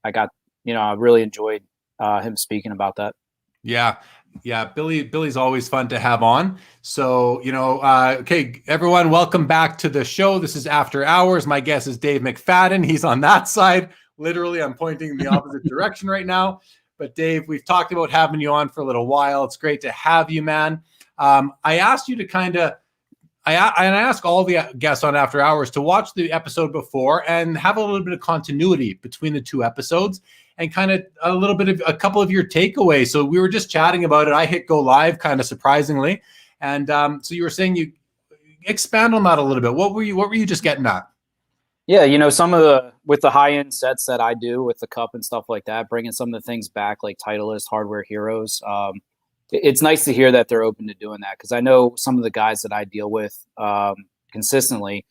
I got, I really enjoyed him speaking about that. Yeah. Yeah. Billy's always fun to have on. So, okay, everyone, welcome back to the show. This is After Hours. My guest is Dave McFadden. He's on that side. Literally, I'm pointing in the opposite direction right now. But Dave, we've talked about having you on for a little while. It's great to have you, man. I asked you to I ask all the guests on After Hours to watch the episode before and have a little bit of continuity between the two episodes and kind of a couple of your takeaways. So we were just chatting about it. I hit go live kind of surprisingly. And so you were saying you expand on that a little bit. What were you just getting at? Yeah, some of with the high end sets that I do with the cup and stuff like that, bringing some of the things back like Titleist, Hardware Heroes. It's nice to hear that they're open to doing that because I know some of the guys that I deal with consistently,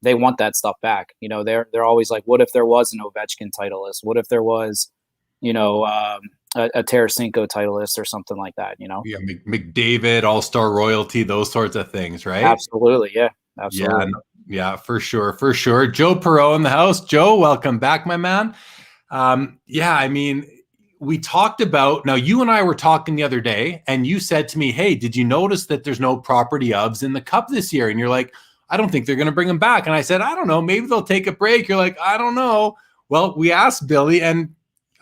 they want that stuff back. They're always like, what if there was an Ovechkin Titleist? What if there was, a Tarasenko Titleist or something like that? Yeah, McDavid, All-Star royalty, those sorts of things, right? Absolutely, yeah, absolutely. Yeah, for sure. Joe Perrault in the house. Joe, welcome back, my man. We talked about, now you and I were talking the other day and you said to me, hey, did you notice that there's no property ofs in the cup this year? And you're like, I don't think they're going to bring them back. And I said, I don't know, maybe they'll take a break. You're like, I don't know. Well, we asked Billy and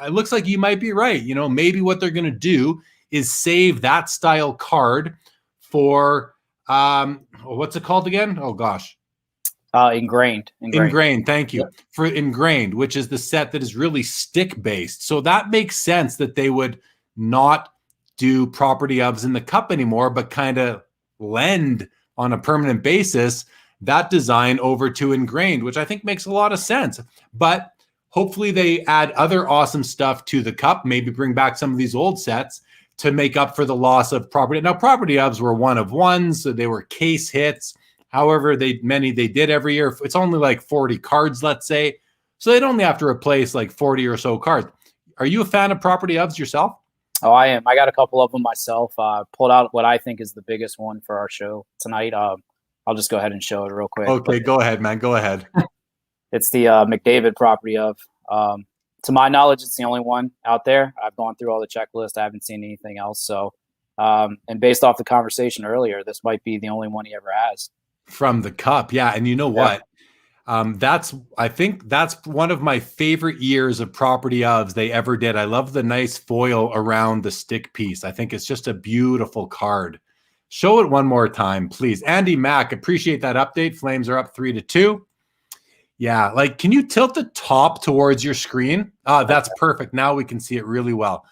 it looks like you might be right. Maybe what they're going to do is save that style card for, what's it called again? Oh gosh. Ingrained. Thank you. Yep. For Ingrained, which is the set that is really stick based. So that makes sense that they would not do property ofs in the cup anymore, but kind of lend on a permanent basis that design over to Ingrained, which I think makes a lot of sense. But hopefully they add other awesome stuff to the cup, maybe bring back some of these old sets to make up for the loss of property. Now, property ofs were one of ones, so they were case hits. However, they did every year. It's only like 40 cards, let's say. So they'd only have to replace like 40 or so cards. Are you a fan of property ofs yourself? Oh, I am. I got a couple of them myself. Pulled out what I think is the biggest one for our show tonight. I'll just go ahead and show it real quick. Okay, go ahead, man. Go ahead. It's the McDavid property of. To my knowledge, it's the only one out there. I've gone through all the checklists. I haven't seen anything else. So, and based off the conversation earlier, this might be the only one he ever has. From the cup. Yeah. And you know what? I think that's one of my favorite years of property ofs they ever did. I love the nice foil around the stick piece. I think it's just a beautiful card. Show it one more time, please. Andy Mack, appreciate that update. Flames are up 3-2. Yeah. Like, can you tilt the top towards your screen? That's perfect. Now we can see it really well.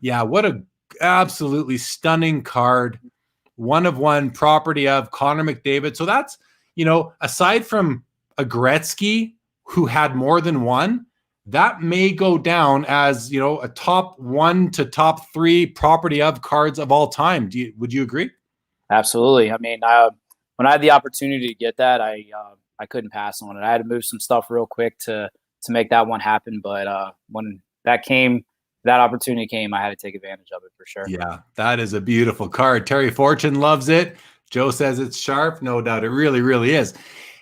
Yeah. What a absolutely stunning card. One of one property of Connor McDavid. So that's, aside from a Gretzky who had more than one, that may go down as, a top 1 to top 3 property of cards of all time. Would you agree? Absolutely. I mean, when I had the opportunity to get that, I couldn't pass on it. I had to move some stuff real quick to make that one happen. But when that opportunity came, I had to take advantage of it for sure. Yeah, that is a beautiful card. Terry Fortune loves it. Joe says it's sharp. No doubt. It really, really is.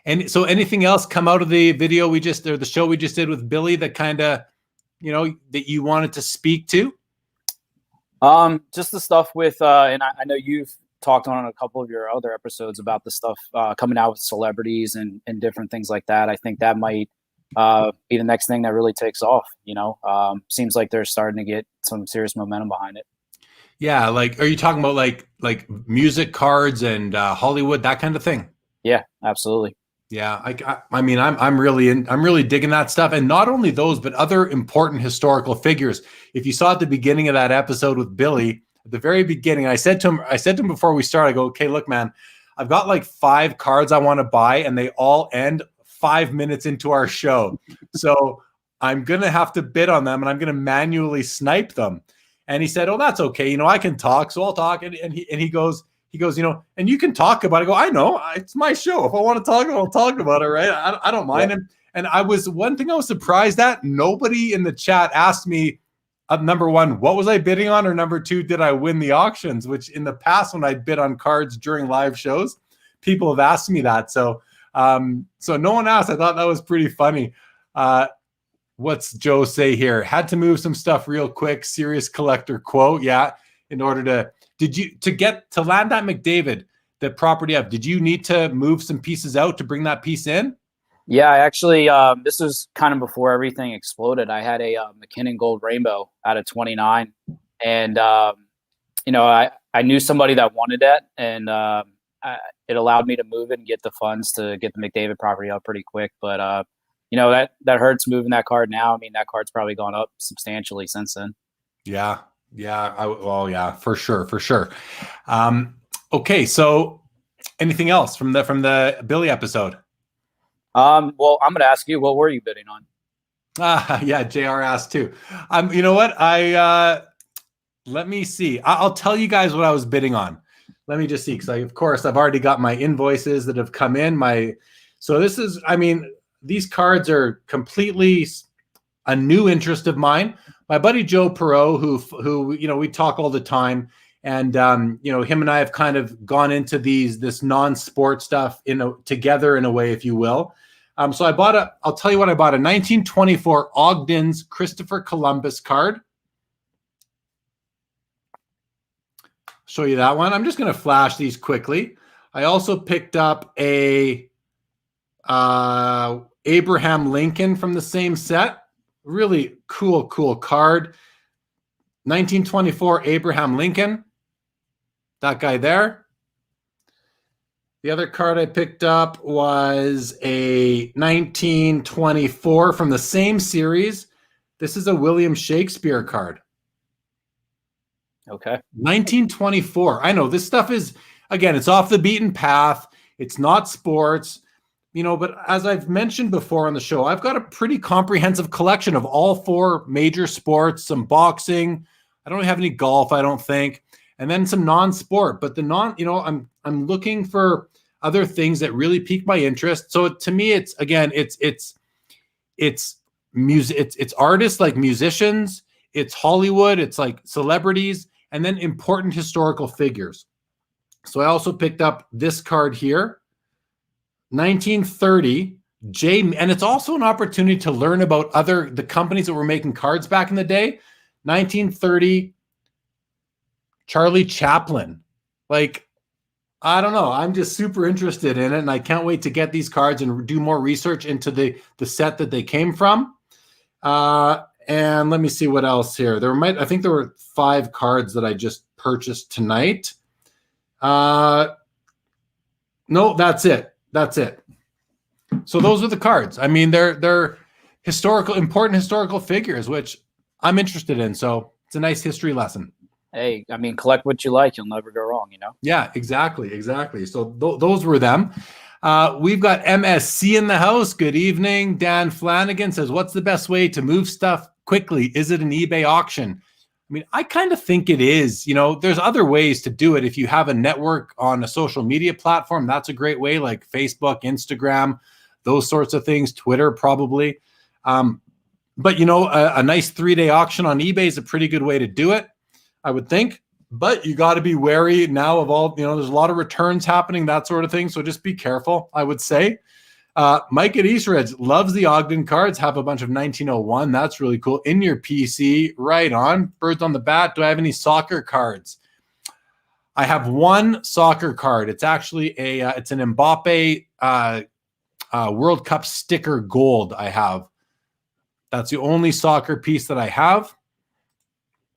And so anything else come out of the video or the show we just did with Billy that kind of, that you wanted to speak to? Just the stuff with, and I know you've talked on a couple of your other episodes about the stuff coming out with celebrities and different things like that. I think that might be the next thing that really takes off. Seems like they're starting to get some serious momentum behind it. Yeah, like, are you talking about like music cards and Hollywood, that kind of thing? Yeah, absolutely. Yeah, I mean, I'm really digging that stuff, and not only those, but other important historical figures. If you saw at the beginning of that episode with Billy, at the very beginning, I said to him before we started, I go, okay, look, man, I've got like 5 cards I want to buy, and they all end 5 minutes into our show. So I'm going to have to bid on them and I'm going to manually snipe them. And he said, oh, that's okay. I can talk. So I'll talk. And he goes, and you can talk about it. I go, I know, it's my show. If I want to talk, I'll talk about it. Right. I don't mind. And one thing I was surprised at, nobody in the chat asked me, number one, what was I bidding on? Or number two, did I win the auctions? Which in the past, when I bid on cards during live shows, people have asked me that. So no one asked. I thought that was pretty funny. What's Joe say here? Had to move some stuff real quick. Serious collector quote. Yeah. In order to land that McDavid, the property up, did you need to move some pieces out to bring that piece in? Yeah, I actually, this was kind of before everything exploded. I had a McKinnon Gold Rainbow out of 29, and I knew somebody that wanted that, and it allowed me to move it and get the funds to get the McDavid property up pretty quick. But that hurts moving that card now. I mean, that card's probably gone up substantially since then. Yeah, for sure. Okay, so anything else from the Billy episode? Well, I'm going to ask you, what were you bidding on? Yeah, JR asked too. You know what? Let me see. I'll tell you guys what I was bidding on. Let me just see, because of course I've already got my invoices that have come in. So this is, I mean, these cards are completely a new interest of mine. My buddy Joe Perrault, who we talk all the time, and him and I have kind of gone into this non-sport stuff together in a way, if you will. So I'll tell you what I bought, a 1924 Ogden's Christopher Columbus card. Show you that one. I'm just going to flash these quickly. I also picked up a Abraham Lincoln from the same set. Really cool card. 1924 Abraham Lincoln. That guy there. The other card I picked up was a 1924 from the same series. This is a William Shakespeare card. Okay. 1924. I know this stuff is, again, it's off the beaten path. It's not sports, but as I've mentioned before on the show, I've got a pretty comprehensive collection of all 4 major sports, some boxing. I don't have any golf, I don't think. And then some non-sport, but I'm looking for other things that really pique my interest. So to me, it's music, it's artists like musicians, it's Hollywood, it's like celebrities, and then important historical figures. So I also picked up this card here, 1930 and it's also an opportunity to learn about the companies that were making cards back in the day. 1930 Charlie Chaplin. Like, I don't know. I'm just super interested in it, and I can't wait to get these cards and do more research into the set that they came from. And let me see what else here. I think there were 5 cards that I just purchased tonight. No, that's it. So those are the cards. I mean, they're important historical figures, which I'm interested in. So it's a nice history lesson. Hey, I mean, collect what you like. You'll never go wrong, Yeah, exactly. So those were them. We've got MSC in the house. Good evening. Dan Flanagan says, what's the best way to move stuff quickly? Is it an eBay auction? I mean, I kind of think it is. There's other ways to do it. If you have a network on a social media platform, that's a great way, like Facebook, Instagram, those sorts of things, Twitter probably. But a nice 3-day auction on eBay is a pretty good way to do it, I would think. But you got to be wary now of all, there's a lot of returns happening, that sort of thing. So just be careful, I would say. Mike at Eastridge loves the Ogden cards, have a bunch of 1901. That's really cool. In your PC, right on. Birds on the bat. Do I have any soccer cards? I have one soccer card. It's actually it's an Mbappe World Cup sticker gold I have. That's the only soccer piece that I have.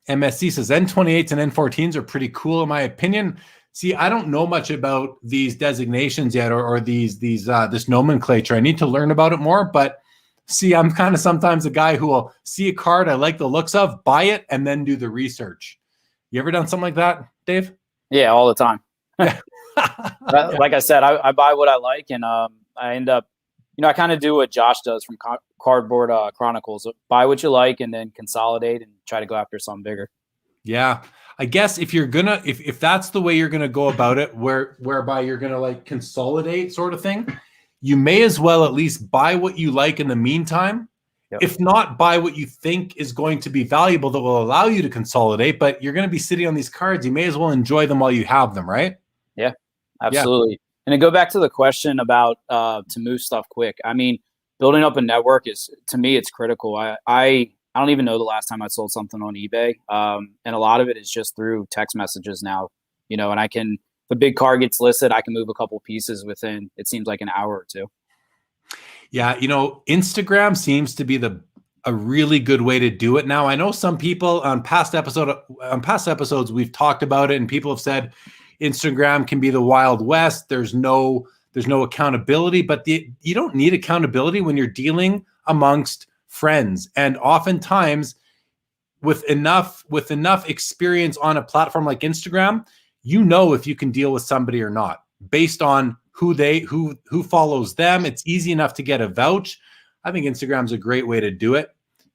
MSC says N28s and N14s are pretty cool in my opinion. See, I don't know much about these designations yet, or this nomenclature. I need to learn about it more. But see, I'm kind of sometimes a guy who will see a card I like the looks of, buy it, and then do the research. You ever done something like that, Dave? Yeah, all the time. Like I said, I buy what I like, and I end up, I kind of do what Josh does from Cardboard Chronicles. Buy what you like and then consolidate and try to go after something bigger. Yeah. I guess if you're gonna, if that's the way you're gonna go about it, whereby you're gonna like consolidate sort of thing, you may as well at least buy what you like in the meantime. Yep. If not, buy what you think is going to be valuable that will allow you to consolidate, but you're going to be sitting on these cards. You may as well enjoy them while you have them, right? Yeah, absolutely. Yeah. And to go back to the question about to move stuff quick, I mean, building up a network is, to me, it's critical. I don't even know the last time I sold something on eBay. And a lot of it is just through text messages now, and if a big car gets listed, I can move a couple pieces within, it seems like, an hour or two. Yeah, Instagram seems to be a really good way to do it now. I know some people on past episodes we've talked about it, and people have said Instagram can be the Wild West. There's no accountability, but you don't need accountability when you're dealing amongst friends. And oftentimes with enough experience on a platform like Instagram, if you can deal with somebody or not based on who follows them. It's easy enough to get a vouch. I think Instagram's a great way to do it.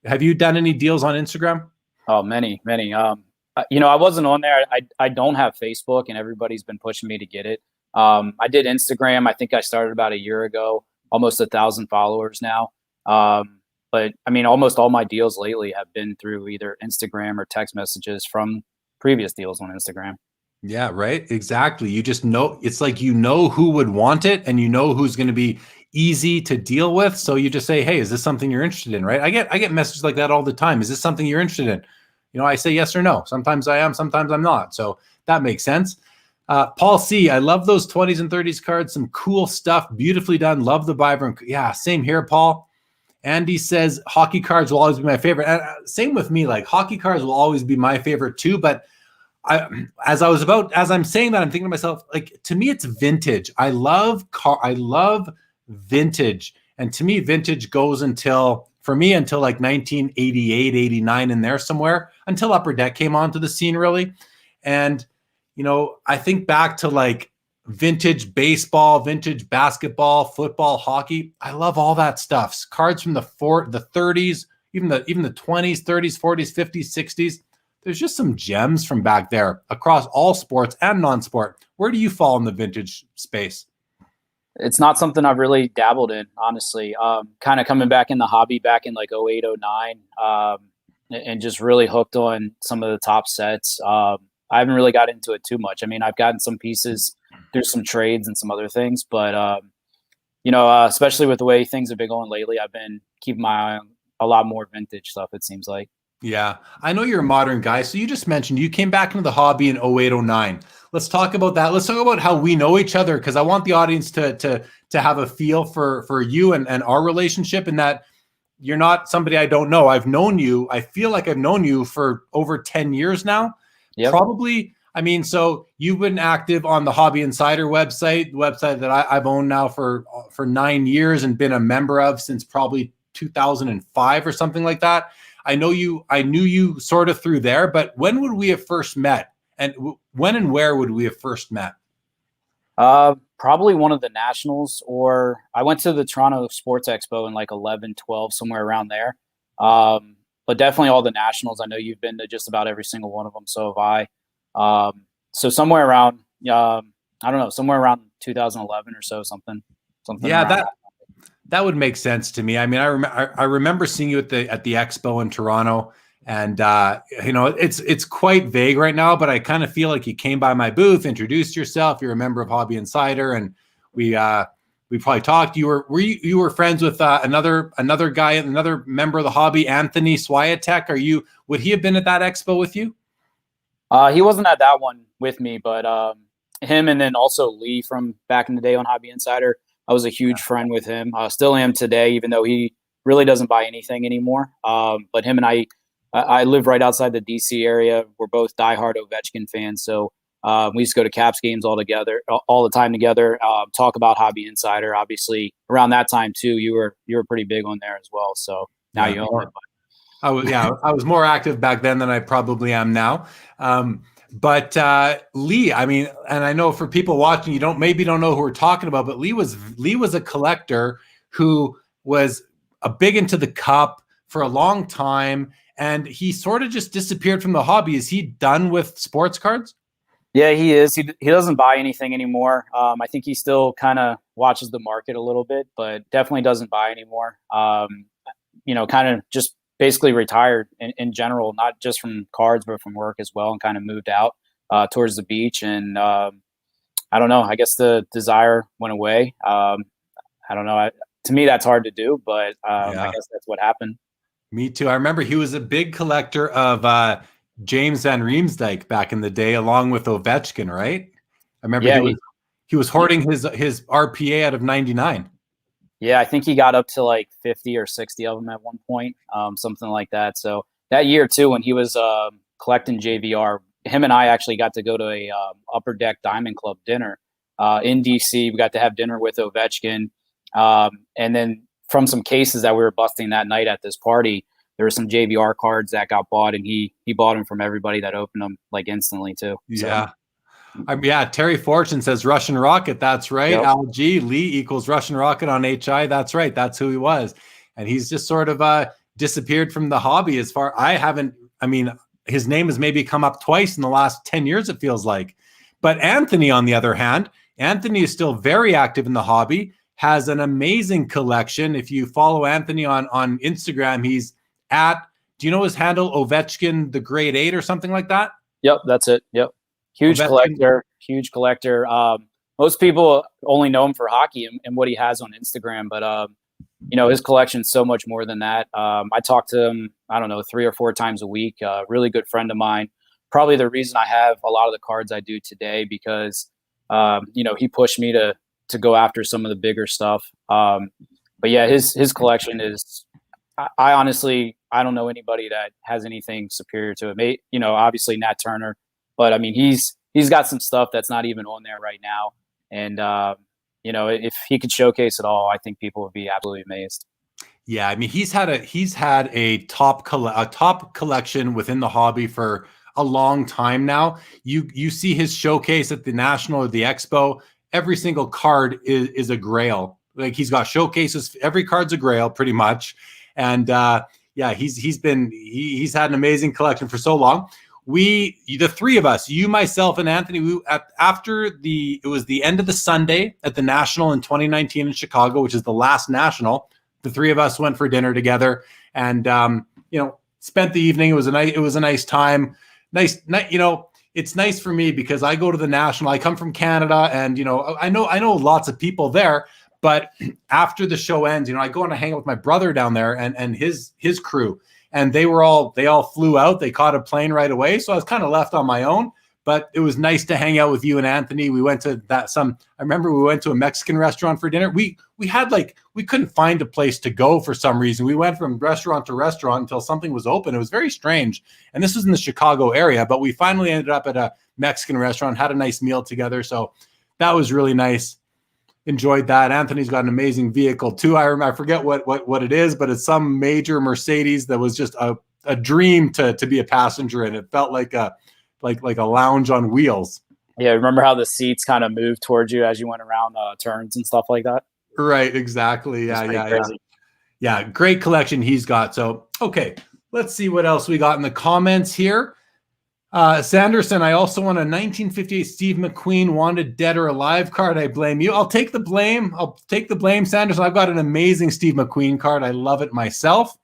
Have you done any deals on Instagram? Oh, many. I wasn't on there. I don't have Facebook, and everybody's been pushing me to get it. I did Instagram. I think I started about a year ago, almost 1,000 followers now. But I mean, almost all my deals lately have been through either Instagram or text messages from previous deals on Instagram. Yeah, right. Exactly. You just know, it's like, who would want it, and who's going to be easy to deal with. So you just say, hey, is this something you're interested in? Right. I get messages like that all the time. Is this something you're interested in? I say yes or no. Sometimes I am, sometimes I'm not. So that makes sense. Paul C, I love those 20s and 30s cards. Some cool stuff. Beautifully done. Love the vibrant. Yeah, same here, Paul. Andy says hockey cards will always be my favorite. Same with me. Like, hockey cards will always be my favorite too. But as I'm saying that, I'm thinking to myself, like, to me, it's vintage. I love vintage. And to me, vintage goes until like 1988, 89 in there somewhere, until Upper Deck came onto the scene, really. And, I think back to like vintage baseball, vintage basketball, football, hockey. I love all that stuff. Cards from the 30s, even the 20s, 30s, 40s, 50s, 60s. There's just some gems from back there across all sports and non-sport. Where do you fall in the vintage space? It's not something I've really dabbled in, honestly. Kind of coming back in the hobby back in like 08, 09, and just really hooked on some of the top sets. I haven't really got into it too much. I mean, I've gotten some pieces through some trades and some other things, but especially with the way things have been going lately, I've been keeping my eye on a lot more vintage stuff, it seems like. Yeah, I know you're a modern guy. So you just mentioned you came back into the hobby in 08, 09. Let's talk about that. Let's talk about how we know each other, because I want the audience to have a feel for you and our relationship, and that you're not somebody I don't know. I've known you. I feel like I've known you for over 10 years now. Yep. Probably. I mean, so you've been active on the Hobby Insider website, the website that I've owned now for 9 years and been a member of since probably 2005 or something like that. I knew you sort of through there, but when would we have first met? And when and where would we have first met? Probably one of the nationals, or I went to the Toronto Sports Expo in like 11, 12, somewhere around there. But definitely all the nationals. I know you've been to just about every single one of them. So have I. So somewhere around, I don't know, somewhere around 2011 or so, something. Yeah, that would make sense to me. I mean, I remember seeing you at the expo in Toronto, and it's quite vague right now, but I kind of feel like you came by my booth, introduced yourself. You're a member of Hobby Insider, and we probably talked. You were friends with another guy, another member of the hobby, Anthony Swiatek. Would he have been at that expo with you? He wasn't at that one with me, but him, and then also Lee from back in the day on Hobby Insider. I was a huge friend with him. Still am today, even though he really doesn't buy anything anymore. But him and I live right outside the DC area. We're both diehard Ovechkin fans, so we used to go to Caps games all the time together. Talk about Hobby Insider. Obviously, around that time too, you were pretty big on there as well. So now you own it. I was more active back then than I probably am now. But Lee, I mean, and I know for people watching, you don't know who we're talking about, but Lee was a collector who was a big into the Cup for a long time, and he sort of just disappeared from the hobby. Is he done with sports cards? Yeah, he is. He doesn't buy anything anymore. I think he still kind of watches the market a little bit, but definitely doesn't buy anymore. Kind of just basically retired in general, not just from cards, but from work as well, and kind of moved out towards the beach. And I don't know, I guess the desire went away. I don't know. to me, that's hard to do, but I Yeah, guess that's what happened. me too. I remember he was a big collector of James Van Riemsdyk back in the day, along with Ovechkin, right? I remember Yeah, he was hoarding his RPA out of 99. yeah, I think he got up to like 50 or 60 of them at one point, something like that. So that year too, when he was collecting JVR, him and I actually got to go to a Upper Deck Diamond Club dinner in DC. We got to have dinner with Ovechkin, and then from some cases that we were busting that night at this party, there were some JVR cards that got bought, and he bought them from everybody that opened them like instantly too. Yeah. Yeah, Terry Fortune says Russian Rocket. That's right. Yep. LG Lee equals Russian Rocket on HI. That's right. That's who he was. And he's just sort of disappeared from the hobby as far I haven't. I mean, his name has maybe come up twice in the last 10 years, it feels like. But Anthony, on the other hand, Anthony is still very active in the hobby, has an amazing collection. If you follow Anthony on Instagram, he's at, do you know his handle, Ovechkin the Grade 8 or something like that? Yep, that's it. Yep. Huge collector. Most people only know him for hockey and what he has on Instagram, but his collection's so much more than that. I talk to him, I don't know, 3 or 4 times a week. Really good friend of mine. Probably the reason I have a lot of the cards I do today because he pushed me to go after some of the bigger stuff. But yeah, his collection is. I honestly don't know anybody that has anything superior to it. Obviously Nat Turner. But I mean, he's got some stuff that's not even on there right now, and if he could showcase it all, I think people would be absolutely amazed. Yeah, I mean, he's had a top collection within the hobby for a long time now. You see his showcase at the National or the Expo. Every single card is a Grail. Like he's got showcases. Every card's a Grail, pretty much. And yeah, he's had an amazing collection for so long. The three of us, you, myself, and Anthony, it was the end of the Sunday at the National in 2019 in Chicago, which is the last National. The three of us went for dinner together and, spent the evening. It was a nice time. Nice. It's nice for me because I go to the National. I come from Canada and, I know lots of people there, but after the show ends, I go and I hang out with my brother down there and his crew. And they all flew out. They caught a plane right away. So I was kind of left on my own, but it was nice to hang out with you and Anthony. We went to I remember we went to a Mexican restaurant for dinner. We couldn't find a place to go for some reason. We went from restaurant to restaurant until something was open. It was very strange. And this was in the Chicago area, but we finally ended up at a Mexican restaurant, had a nice meal together. So that was really nice. Enjoyed that. Anthony's got an amazing vehicle too. I forget what it is, but it's some major Mercedes that was just a dream to be a passenger in. It felt like a lounge on wheels. Yeah, remember how the seats kind of moved towards you as you went around turns and stuff like that? Right, exactly. Yeah. Great collection he's got. So okay, let's see what else we got in the comments here. Sanderson, I also want a 1958 Steve McQueen wanted dead or alive card. I blame you. I'll take the blame, Sanderson. I've got an amazing Steve McQueen card. I love it myself.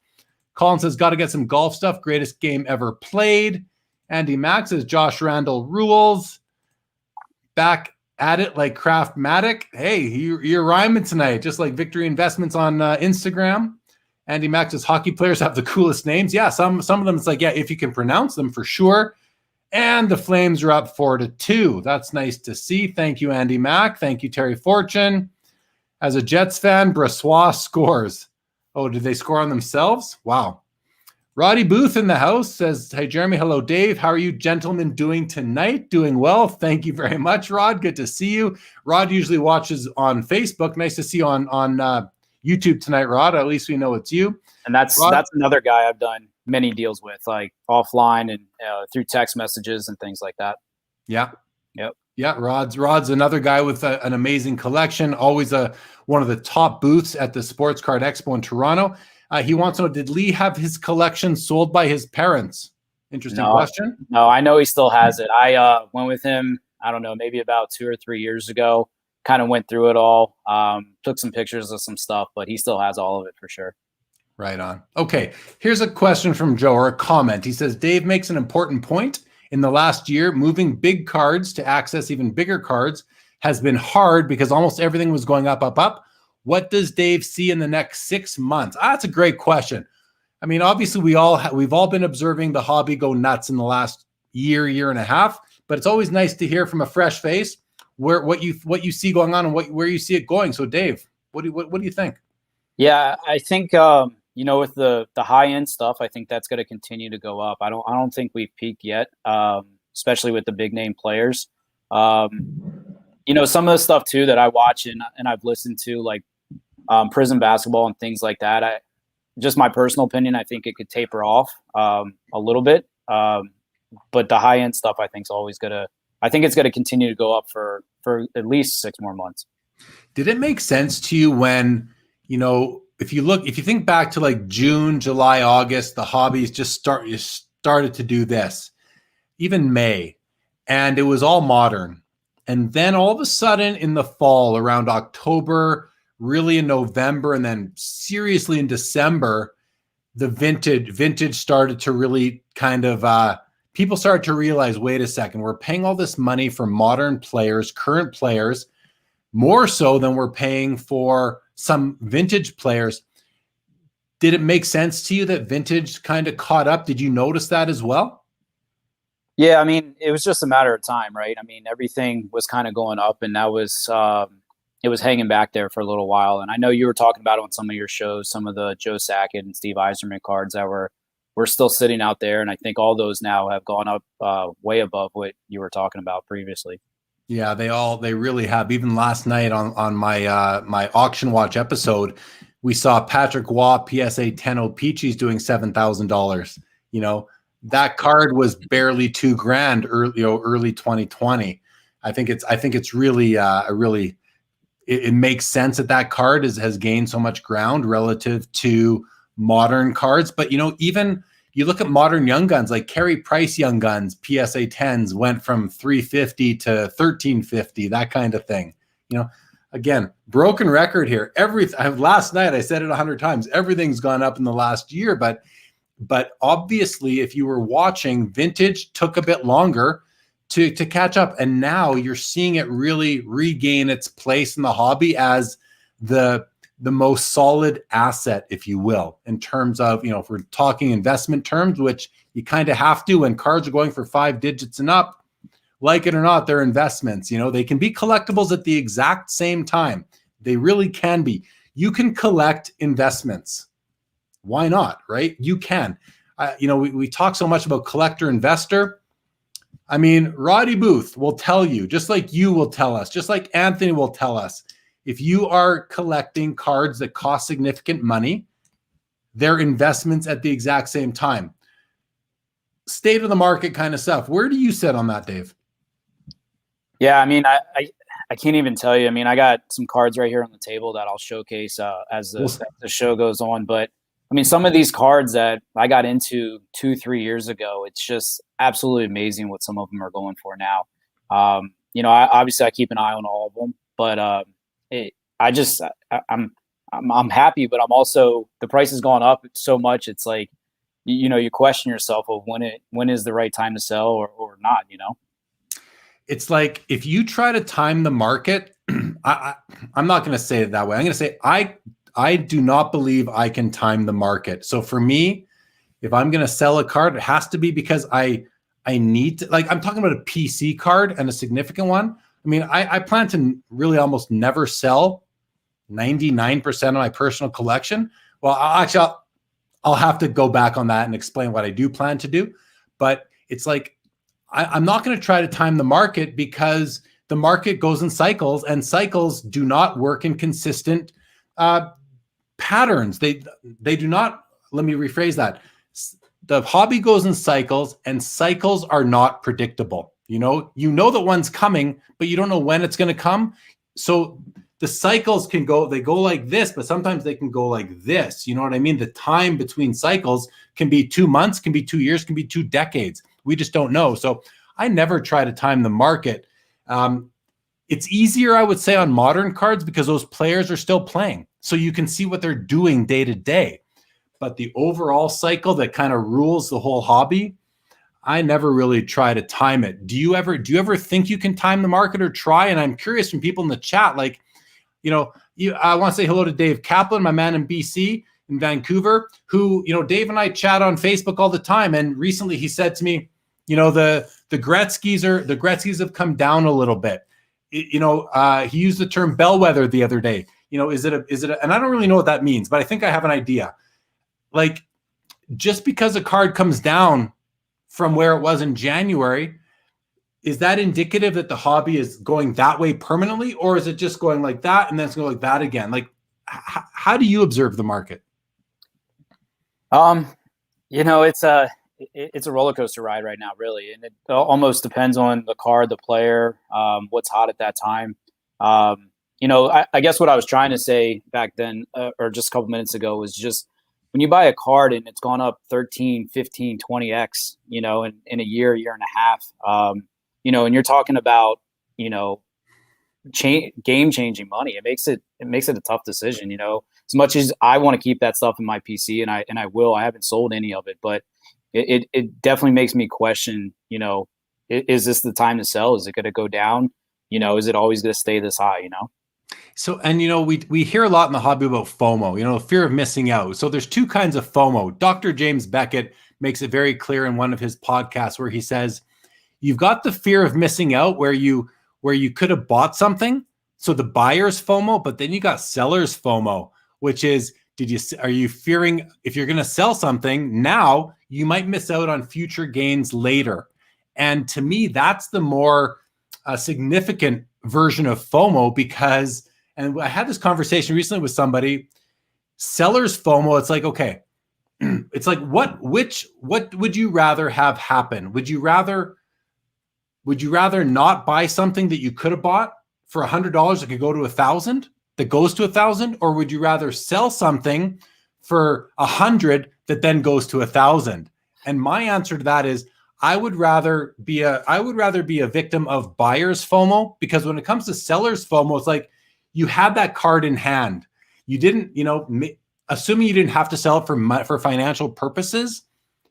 Colin says, got to get some golf stuff. Greatest game ever played. Andy Mack says, Josh Randall rules. Back at it like Craftmatic. Hey, you're rhyming tonight, just like Victory Investments on Instagram. Andy Mack says, hockey players have the coolest names. Yeah, some of them, it's like, yeah, if you can pronounce them for sure. And the Flames are up 4-2. That's nice to see. Thank you, Andy Mack. Thank you, Terry Fortune. As a Jets fan, Brassois scores. Oh, did they score on themselves? Wow. Roddy Booth in the house says, hey, Jeremy. Hello, Dave. How are you gentlemen doing tonight? Doing well. Thank you very much, Rod. Good to see you. Rod usually watches on Facebook. Nice to see you on YouTube tonight, Rod. At least we know it's you. And that's another guy I've done many deals with, like offline and through text messages and things like that. Yeah. Yep. Yeah. Rod's another guy with an amazing collection. Always one of the top booths at the Sports Card Expo in Toronto. He wants to know, did Lee have his collection sold by his parents? Interesting question. No, I know he still has it. I went with him, I don't know, maybe about 2 or 3 years ago. Kind of went through it all, took some pictures of some stuff, but he still has all of it for sure. Right on. Okay, here's a question from Joe, or a comment. He says, Dave makes an important point. In the last year, moving big cards to access even bigger cards has been hard because almost everything was going up. What does Dave see in the next 6 months? That's a great question. I mean, obviously we've all been observing the hobby go nuts in the last year and a half, but it's always nice to hear from a fresh face what you see going on and where you see it going. So Dave, what do you think? Yeah, I think with the high end stuff, I think that's going to continue to go up. I don't think we've peaked yet, especially with the big name players. Some of the stuff too that I watch and I've listened to, like Prison Basketball and things like that. Just my personal opinion, I think it could taper off a little bit. But the high end stuff, I think, is always I think it's gonna continue to go up for at least 6 more months. Did it make sense to you when, if you think back to like June, July, August, the hobbies just started to do this, even May, and it was all modern. And then all of a sudden in the fall, around October, really in November, and then seriously in December, the vintage started to really kind of, people started to realize, wait a second, we're paying all this money for modern players, current players, more so than we're paying for some vintage players. Did it make sense to you that vintage kind of caught up? Did you notice that as well? Yeah, I mean, it was just a matter of time, right? I mean, everything was kind of going up, and that was it was hanging back there for a little while. And I know you were talking about it on some of your shows, some of the Joe Sakic and Steve Yzerman cards that were still sitting out there, and I think all those now have gone up way above what you were talking about previously. Yeah, they really have. Even last night on my my auction watch episode, we saw Patrick Waugh PSA 10 O-Pee-Chees doing $7,000. That card was barely $2,000 early 2020. I think it's really it makes sense that card has gained so much ground relative to modern cards. But even you look at modern young guns, like Carey Price young guns, PSA 10s went from $350 to $1,350, that kind of thing. Again, broken record here. Last night I said it 100 times. Everything's gone up in the last year, but obviously, if you were watching, vintage took a bit longer to catch up, and now you're seeing it really regain its place in the hobby as the most solid asset, if you will, in terms of, if we're talking investment terms, which you kind of have to when cards are going for 5 digits and up. Like it or not, they're investments. They can be collectibles at the exact same time. They really can be. You can collect investments. Why not, right? You can. We talk so much about collector investor. I mean, Roddy Booth will tell you, just like you will tell us, just like Anthony will tell us, if you are collecting cards that cost significant money, they're investments at the exact same time. State of the market kind of stuff. Where do you sit on that, Dave? Yeah, I mean, I can't even tell you. I mean, I got some cards right here on the table that I'll showcase as the show goes on. But I mean, some of these cards that I got into 2-3 years ago, it's just absolutely amazing what some of them are going for now. Obviously I keep an eye on all of them, but I'm happy, but I'm also, the price has gone up so much. It's like, you question yourself of when is the right time to sell or not, It's like, if you try to time the market, I'm not going to say it that way. I'm going to say, I do not believe I can time the market. So for me, if I'm going to sell a card, it has to be because I need to, like, I'm talking about a PC card and a significant one. I mean, I plan to really almost never sell 99% of my personal collection. Well, I'll have to go back on that and explain what I do plan to do. But it's like, I'm not going to try to time the market because the market goes in cycles, and cycles do not work in consistent patterns. They do not. Let me rephrase that. The hobby goes in cycles, and cycles are not predictable. You know that one's coming, but you don't know when it's going to come. So the cycles can go, they go like this, but sometimes they can go like this. You know what I mean? The time between cycles can be 2 months, can be 2 years, can be 2 decades. We just don't know. So I never try to time the market. It's easier, I would say, on modern cards because those players are still playing. So you can see what they're doing day to day. But the overall cycle that kind of rules the whole hobby, I never really try to time it. Do you ever think you can time the market or try? And I'm curious from people in the chat, like, I want to say hello to Dave Kaplan, my man in BC, in Vancouver, who, Dave and I chat on Facebook all the time. And recently he said to me, the Gretzkys have come down a little bit. He used the term bellwether the other day. Is it and I don't really know what that means, but I think I have an idea. Like, just because a card comes down from where it was in January, is that indicative that the hobby is going that way permanently, or is it just going like that and then it's going like that again? Like, how do you observe the market? It's a roller coaster ride right now, really, and it almost depends on the card, the player, what's hot at that time. I guess what I was trying to say back then, or just a couple minutes ago, was just when you buy a card and it's gone up 13, 15, 20x, in a year and a half, and you're talking about, game-changing money. It makes it a tough decision. As much as I want to keep that stuff in my PC, and I will, I haven't sold any of it, but it definitely makes me question, is this the time to sell? Is it going to go down? Is it always going to stay this high? So, and we hear a lot in the hobby about FOMO, fear of missing out. So there's two kinds of FOMO. Dr. James Beckett makes it very clear in one of his podcasts where he says, you've got the fear of missing out where you could have bought something. So the buyer's FOMO, but then you got seller's FOMO, which is, are you fearing if you're going to sell something now, you might miss out on future gains later. And to me, that's the more significant version of FOMO, because, and I had this conversation recently with somebody, seller's FOMO, it's like, okay, it's like, what would you rather have happen? Would you rather not buy something that you could have bought for $100 that could go to 1,000, that goes to 1,000, or would you rather sell something for 100 that then goes to 1,000? And my answer to that is, I would rather be a victim of buyer's FOMO, because when it comes to seller's FOMO, it's like you had that card in hand. You didn't, assuming you didn't have to sell it for financial purposes,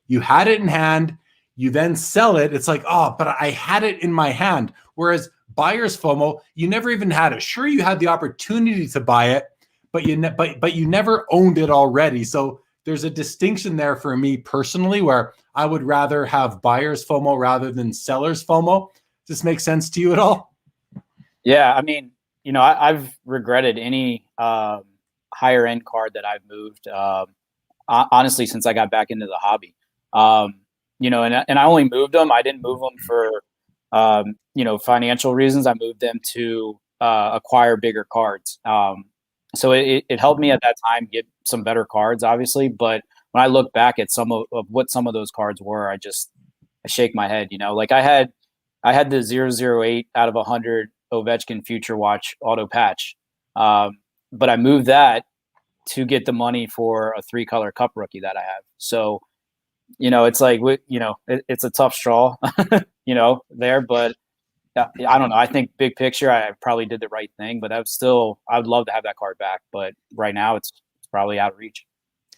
you had it in hand. You then sell it. It's like, oh, but I had it in my hand. Whereas buyer's FOMO, you never even had it. Sure, you had the opportunity to buy it, but you never owned it already. So there's a distinction there for me personally, where I would rather have buyer's FOMO rather than seller's FOMO. Does this make sense to you at all? Yeah, I mean, I've regretted any higher end card that I've moved, honestly, since I got back into the hobby. And I only moved them. I didn't move them for, financial reasons. I moved them to acquire bigger cards. So it helped me at that time get some better cards, obviously. But when I look back at some of what some of those cards were, I shake my head. Like I had the 008 out of 100 Ovechkin Future Watch auto patch, but I moved that to get the money for a 3-color cup rookie that I have. So, it's like, it's a tough straw, there, but I don't know. I think big picture, I probably did the right thing, but I'd love to have that card back. But right now it's probably out of reach.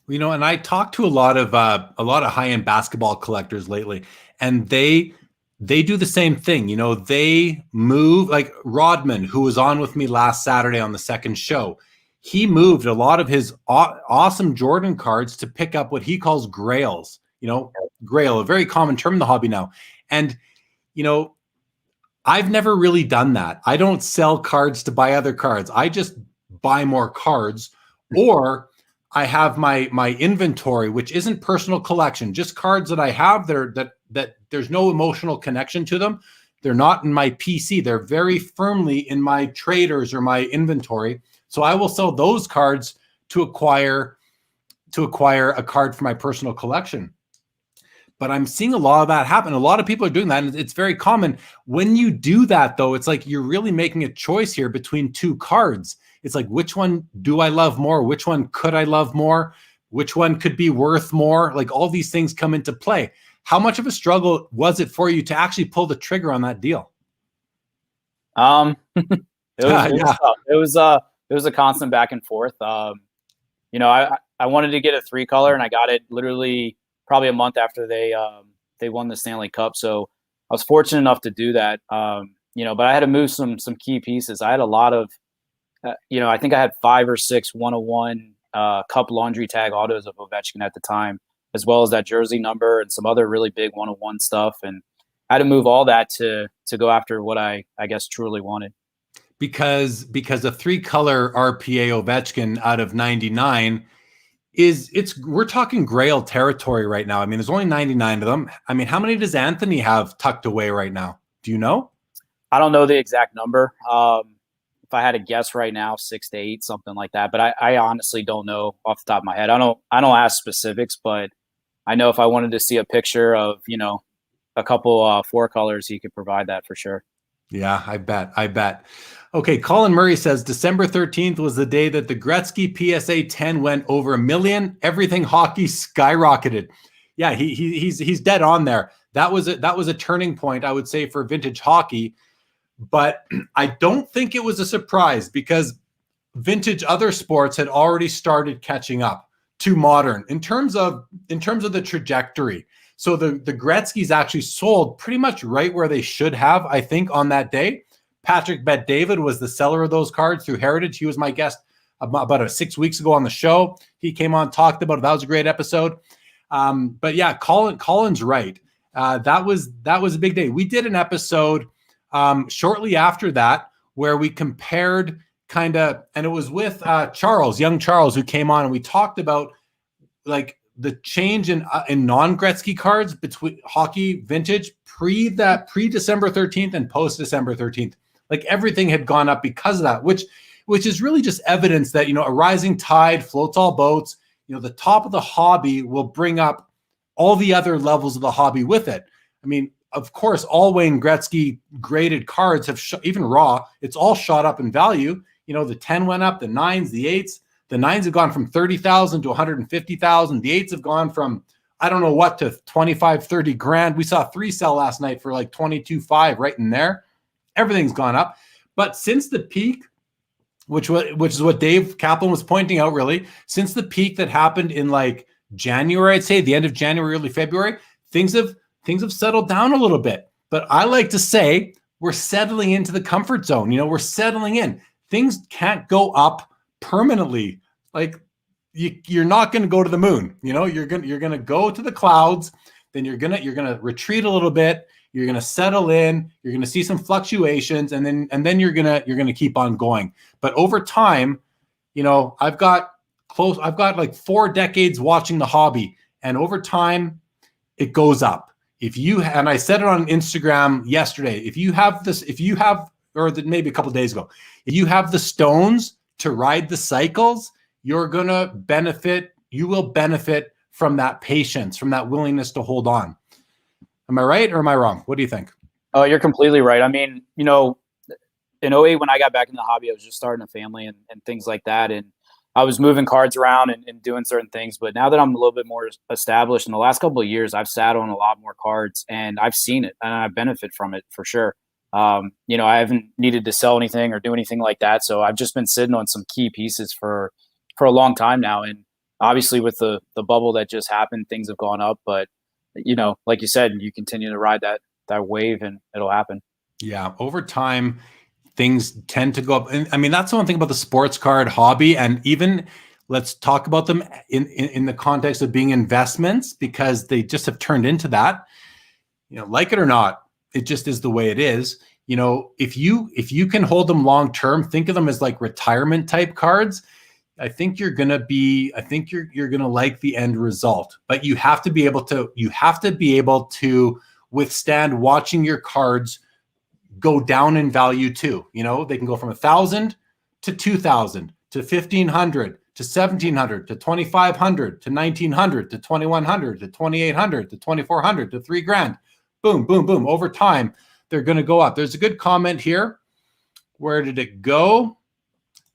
And I talked to a lot of high-end basketball collectors lately, and they do the same thing. They move, like Rodman, who was on with me last Saturday on the second show. He moved a lot of his awesome Jordan cards to pick up what he calls Grails. Grail, a very common term in the hobby now. And, I've never really done that. I don't sell cards to buy other cards. I just buy more cards, or I have my inventory, which isn't personal collection, just cards that I have that there's no emotional connection to them. They're not in my PC. They're very firmly in my traders or my inventory. So I will sell those cards to acquire a card for my personal collection. But I'm seeing a lot of that happen. A lot of people are doing that, and it's very common. When you do that, though, it's like you're really making a choice here between two cards. It's like, which one do I love more? Which one could I love more? Which one could be worth more? Like, all these things come into play. How much of a struggle was it for you to actually pull the trigger on that deal? It was a constant back and forth. I wanted to get a 3-color, and I got it literally probably a month after they won the Stanley Cup. So I was fortunate enough to do that. But I had to move some key pieces. I had a lot of I think I had 5 or 6 101 Cup laundry tag autos of Ovechkin at the time, as well as that jersey number and some other really big 101 stuff. And I had to move all that to go after what I guess truly wanted. Because a 3-color RPA Ovechkin out of 99 we're talking Grail territory right now. I mean, there's only 99 of them. I mean, how many does Anthony have tucked away right now? Do you know? I don't know the exact number. If I had to guess right now, 6 to 8, something like that. But I honestly don't know off the top of my head. I don't ask specifics, but I know if I wanted to see a picture of, a couple 4 colors, he could provide that for sure. Yeah, I bet. Okay, Colin Murray says December 13th was the day that the Gretzky PSA 10 went over 1 million. Everything hockey skyrocketed. Yeah, he's dead on there. That was a turning point, I would say, for vintage hockey. But I don't think it was a surprise because vintage other sports had already started catching up to modern in terms of the trajectory. So the Gretzkys actually sold pretty much right where they should have, I think, on that day. Patrick Bet-David was the seller of those cards through Heritage. He was my guest about 6 weeks ago on the show. He came on, talked about it. That was a great episode. But yeah, Colin's right. That was a big day. We did an episode shortly after that where we compared and it was with young Charles, who came on, and we talked about like the change in non-Gretzky cards between hockey vintage pre-December 13th and post-December 13th. Like everything had gone up because of that, which is really just evidence that, a rising tide floats all boats. The top of the hobby will bring up all the other levels of the hobby with it. I mean, of course, all Wayne Gretzky graded cards have even raw, it's all shot up in value. The 10 went up, the 9s, the 8s. The 9s have gone from 30,000 to 150,000. The 8s have gone from, I don't know what, to 25, 30 grand. We saw 3 sell last night for like 22.5 right in there. Everything's gone up. But since the peak, which is what Dave Kaplan was pointing out, really, since the peak that happened in like January, I'd say the end of January, early February, things have settled down a little bit. But I like to say we're settling into the comfort zone. We're settling in. Things can't go up permanently. Like you're not going to go to the moon. You're going to go to the clouds. Then you're going to retreat a little bit. You're going to settle in. You're going to see some fluctuations, and then you're going to keep on going. But over time, I've got like 4 decades watching the hobby, and over time, it goes up. And I said it on Instagram yesterday, or maybe a couple of days ago, if you have the stones to ride the cycles, you're going to benefit. You will benefit from that patience, from that willingness to hold on. Am I right or am I wrong? What do you think? Oh, you're completely right. I mean, in 08, when I got back in the hobby, I was just starting a family and things like that. And I was moving cards around and doing certain things. But now that I'm a little bit more established in the last couple of years, I've sat on a lot more cards and I've seen it and I benefit from it for sure. I haven't needed to sell anything or do anything like that. So I've just been sitting on some key pieces for a long time now. And obviously with the bubble that just happened, things have gone up. But, like you said, you continue to ride that wave and it'll happen. Yeah. Over time, things tend to go up. And I mean, that's the one thing about the sports card hobby. And even let's talk about them in the context of being investments, because they just have turned into that, like it or not, it just is the way it is. If you can hold them long term, think of them as like retirement type cards. I think you're going to like the end result, but you have to be able to withstand watching your cards go down in value too. They can go from 1,000 to 2,000 to 1,500 to 1,700 to 2,500 to 1,900 to 2,100 to 2,800 to 2,400 to $3,000. Boom, boom, boom. Over time, they're going to go up. There's a good comment here. Where did it go?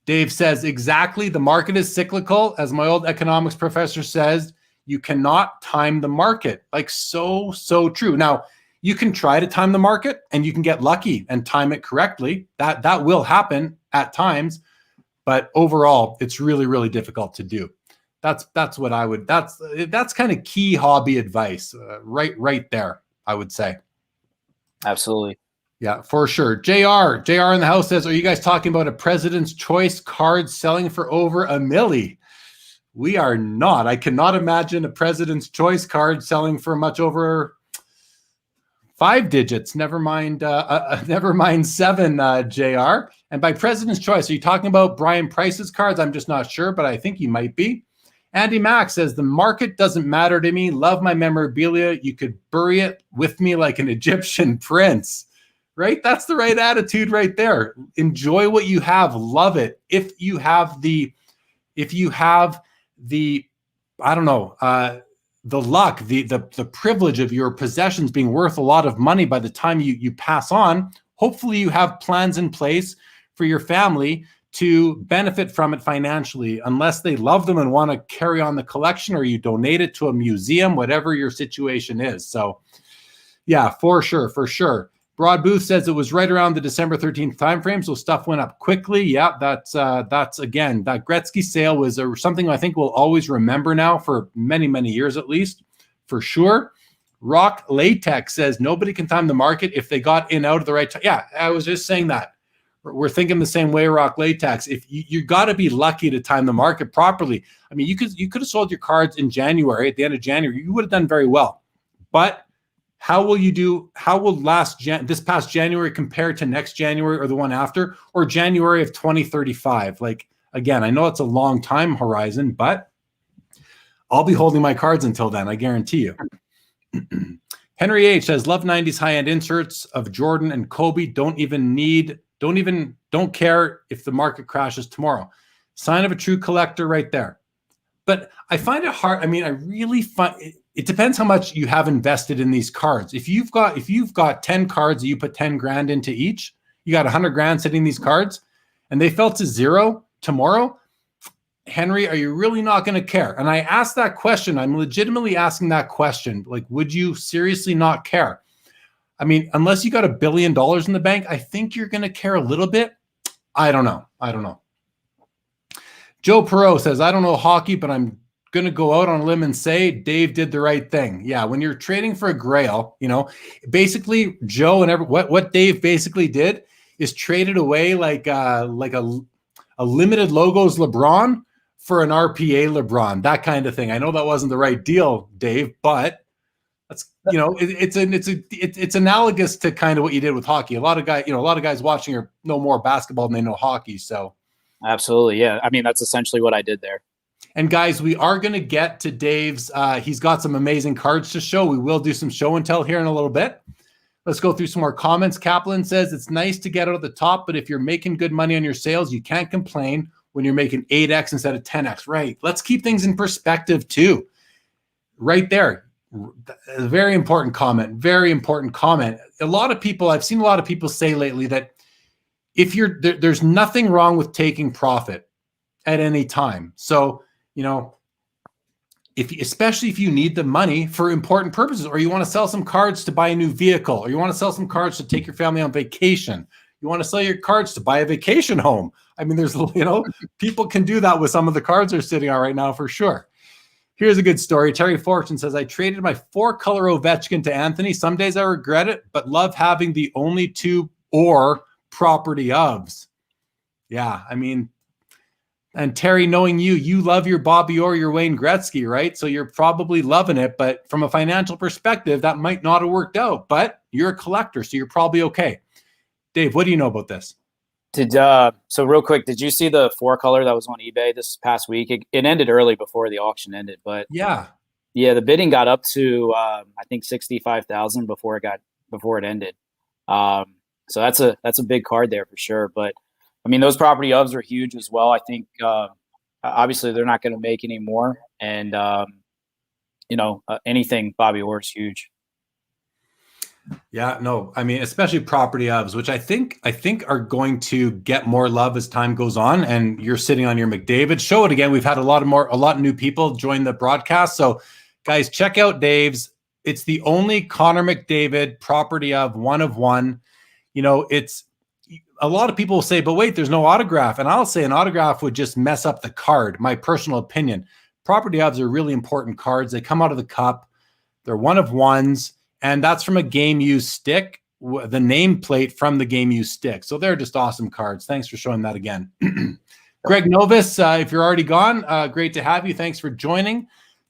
Dave says, exactly. The market is cyclical. As my old economics professor says, you cannot time the market. Like so true. Now, you can try to time the market and you can get lucky and time it correctly. That will happen at times. But overall, it's really, really difficult to do. That's kind of key hobby advice right there, I would say. Absolutely. Yeah, for sure. JR in the house says, are you guys talking about a President's Choice card selling for over $1 million? We are not. I cannot imagine a President's Choice card selling for much over 5 digits. Never mind 7, JR. And by President's Choice, are you talking about Brian Price's cards? I'm just not sure, but I think he might be. Andy Mack says, the market doesn't matter to me. Love my memorabilia. You could bury it with me like an Egyptian prince. Right? That's the right attitude right there. Enjoy what you have. Love it. If you have the, I don't know, the luck, the privilege of your possessions being worth a lot of money by the time you pass on, hopefully you have plans in place for your family to benefit from it financially, unless they love them and want to carry on the collection, or you donate it to a museum, whatever your situation is. So yeah, for sure. Broad Booth says it was right around the December 13th timeframe, so stuff went up quickly. Yeah, that's again, that Gretzky sale was something I think we'll always remember now for many, many years at least, for sure. Rock Latex says nobody can time the market if they got in out at the right time. Yeah, I was just saying that. We're thinking the same way, Rock Latex. If you got to be lucky to time the market properly. I mean, you could have sold your cards in January, at the end of January, you would have done very well, but how will you do? How will this past January compare to next January or the one after, or January of 2035? Like, again, I know it's a long time horizon, but I'll be holding my cards until then. I guarantee you. Henry H says, love 90s high-end inserts of Jordan and Kobe. Don't care if the market crashes tomorrow. Sign of a true collector right there. But I find it hard. I mean, I really find it depends how much you have invested in these cards. If you've got 10 cards, you put 10 grand into each, you got 100 grand sitting in these cards, and they fell to zero tomorrow, Henry, are you really not going to care? And I asked that question. I'm legitimately asking that question. Like, would you seriously not care? I mean, unless you got $1 billion in the bank, I think you're going to care a little bit. I don't know. Joe Perrault says, I don't know hockey, but I'm going to go out on a limb and say Dave did the right thing. Yeah, when you're trading for a Grail, basically Joe and what Dave basically did is traded away like a limited logos LeBron for an RPA LeBron, that kind of thing. I know that wasn't the right deal, Dave, but that's it's analogous to kind of what you did with hockey. A lot of guys watching know more basketball than they know hockey. So absolutely, yeah. I mean, that's essentially what I did there. And guys, we are going to get to Dave's. He's got some amazing cards to show. We will do some show and tell here in a little bit. Let's go through some more comments. Kaplan says, it's nice to get out of the top, but if you're making good money on your sales, you can't complain when you're making 8x instead of 10x. Right. Let's keep things in perspective too. Right there. A very important comment. Very important comment. I've seen a lot of people say lately that there's nothing wrong with taking profit at any time. So, especially if you need the money for important purposes, or you want to sell some cards to buy a new vehicle, or you want to sell some cards to take your family on vacation, you want to sell your cards to buy a vacation home. I mean, there's, people can do that with some of the cards they're sitting on right now for sure. Here's a good story. Terry Fortune says, I traded my 4-color Ovechkin to Anthony. Some days I regret it, but love having the only 2 or property ofs. Yeah, I mean, and Terry, knowing you love your Bobby Orr, your Wayne Gretzky, right? So you're probably loving it, but from a financial perspective, that might not have worked out, but you're a collector, so you're probably okay. Dave, what do you know about this? So real quick, did you see the 4-color that was on eBay this past week? It ended early before the auction ended, but yeah, the bidding got up to I think 65,000 before it ended. So that's a big card there for sure. But I mean, those property ofs are huge as well. I think obviously they're not going to make any more, and anything Bobby Orr is huge. Yeah, no, I mean, especially property ofs, which I think are going to get more love as time goes on. And you're sitting on your McDavid. Show it again. We've had a lot of new people join the broadcast. So guys, check out Dave's. It's the only Connor McDavid property of 1 of 1. It's a lot of people will say, but wait, there's no autograph. And I'll say an autograph would just mess up the card. My personal opinion. Property ofs are really important cards. They come out of the cup. They're 1 of 1s. And that's from a game used stick. the nameplate from the game you stick. So they're just awesome cards. Thanks for showing that again. Greg Novus, if you're already gone, great to have you. Thanks for joining.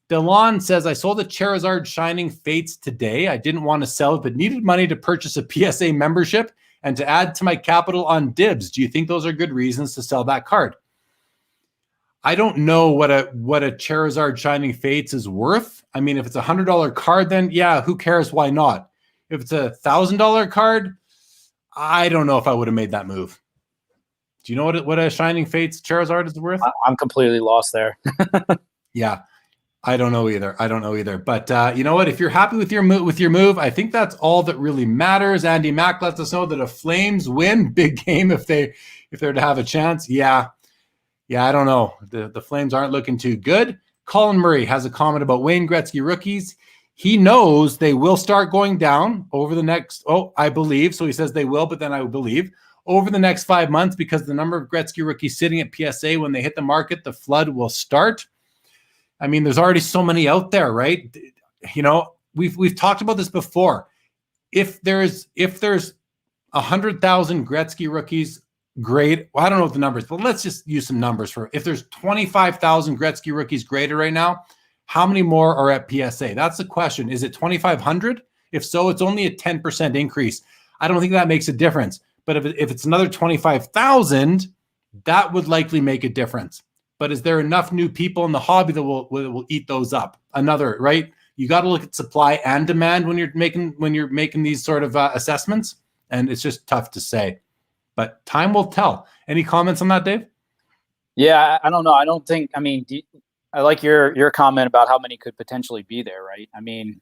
Delon says, I sold a Charizard Shining Fates today. I didn't want to sell it, but needed money to purchase a PSA membership and to add to my capital on dibs. Do you think those are good reasons to sell that card? I don't know what a Charizard Shining Fates is worth. I mean, if it's $100 card, then yeah, who cares? Why not? If it's $1,000 card, I don't know if I would have made that move. Do you know what a Shining Fates Charizard is worth? I'm completely lost there. Yeah, I don't know either. But you know what? If you're happy with your move, I think that's all that really matters. Andy Mack lets us know that if Flames win, big game if they're to have a chance. Yeah, I don't know. The Flames aren't looking too good. Colin Murray has a comment about Wayne Gretzky rookies. He knows they will start going down over the next, I believe. So he says they will, but then I believe over the next 5 months because the number of Gretzky rookies sitting at PSA, when they hit the market, the flood will start. I mean, there's already so many out there, right? You know, we've talked about this before. If there's 100,000 Gretzky rookies, great. Well, I don't know what the numbers, but let's just use some numbers for if there's 25,000 Gretzky rookies graded right now, how many more are at PSA? That's the question. Is it 2,500? If so, it's only a 10% increase. I don't think that makes a difference. But if it's another 25,000, that would likely make a difference. But is there enough new people in the hobby that will eat those up? Right? You got to look at supply and demand when you're making these sort of assessments, and it's just tough to say. But time will tell. Any comments on that, Dave? Yeah, I don't know. I don't think. I mean, I like your comment about how many could potentially be there, right? I mean,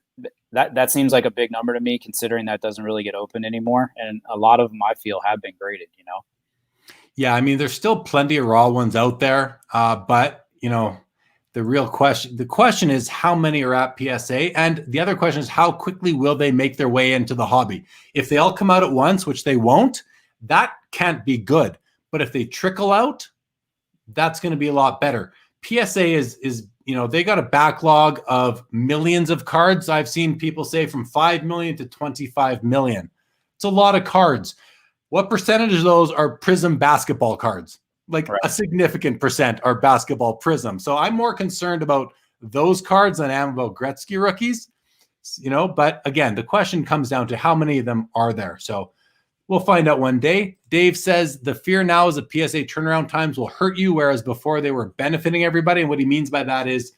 that seems like a big number to me, considering that doesn't really get opened anymore, and a lot of them I feel have been graded. You know. Yeah, I mean, there's still plenty of raw ones out there, but you know, the question is how many are at PSA, and the other question is how quickly will they make their way into the hobby? If they all come out at once, which they won't, that can't be good. But if they trickle out, that's going to be a lot better. PSA is you know, they got a backlog of millions of cards. I've seen people say from 5 million to 25 million. It's a lot of cards. What percentage of those are Prism basketball cards? Like right. A significant percent are basketball Prism. So I'm more concerned about those cards than I am about Gretzky rookies, you know, but again, the question comes down to how many of them are there. So we'll find out one day. Dave says the fear now is that PSA turnaround times will hurt you, whereas before they were benefiting everybody. And what he means by that is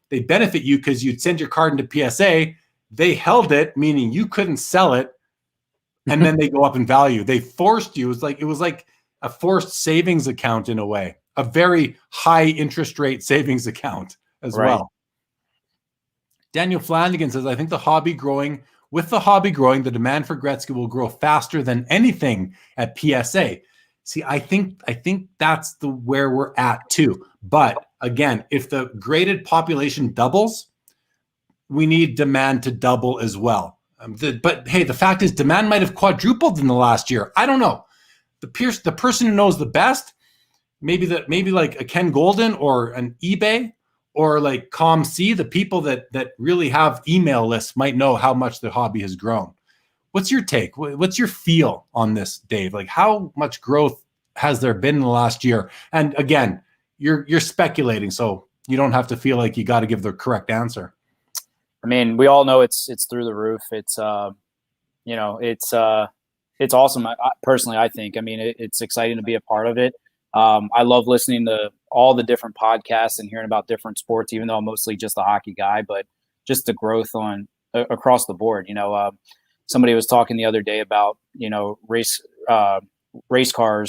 they benefit you because you'd send your card into PSA. They held it, meaning you couldn't sell it. And then they go up in value. They forced you. It was like a forced savings account in a way, a very high interest rate savings account as right. Well. Daniel Flanagan says, I think the hobby growing, the demand for Gretzky will grow faster than anything at PSA. See, I think that's where we're at too. But again, if the graded population doubles, we need demand to double as well. But hey, the fact is demand might have quadrupled in the last year. I don't know. The person who knows the best, maybe like a Ken Golden or an eBay or like ComC, the people that really have email lists might know how much the hobby has grown. What's your take? What's your feel on this, Dave? Like how much growth has there been in the last year? And again, you're speculating, so you don't have to feel like you got to give the correct answer. I mean, we all know it's through the roof. It's you know, it's awesome. Personally, I think. I mean, it's exciting to be a part of it. I love listening to all the different podcasts and hearing about different sports, even though I'm mostly just a hockey guy. But just the growth across the board. You know, somebody was talking the other day about race car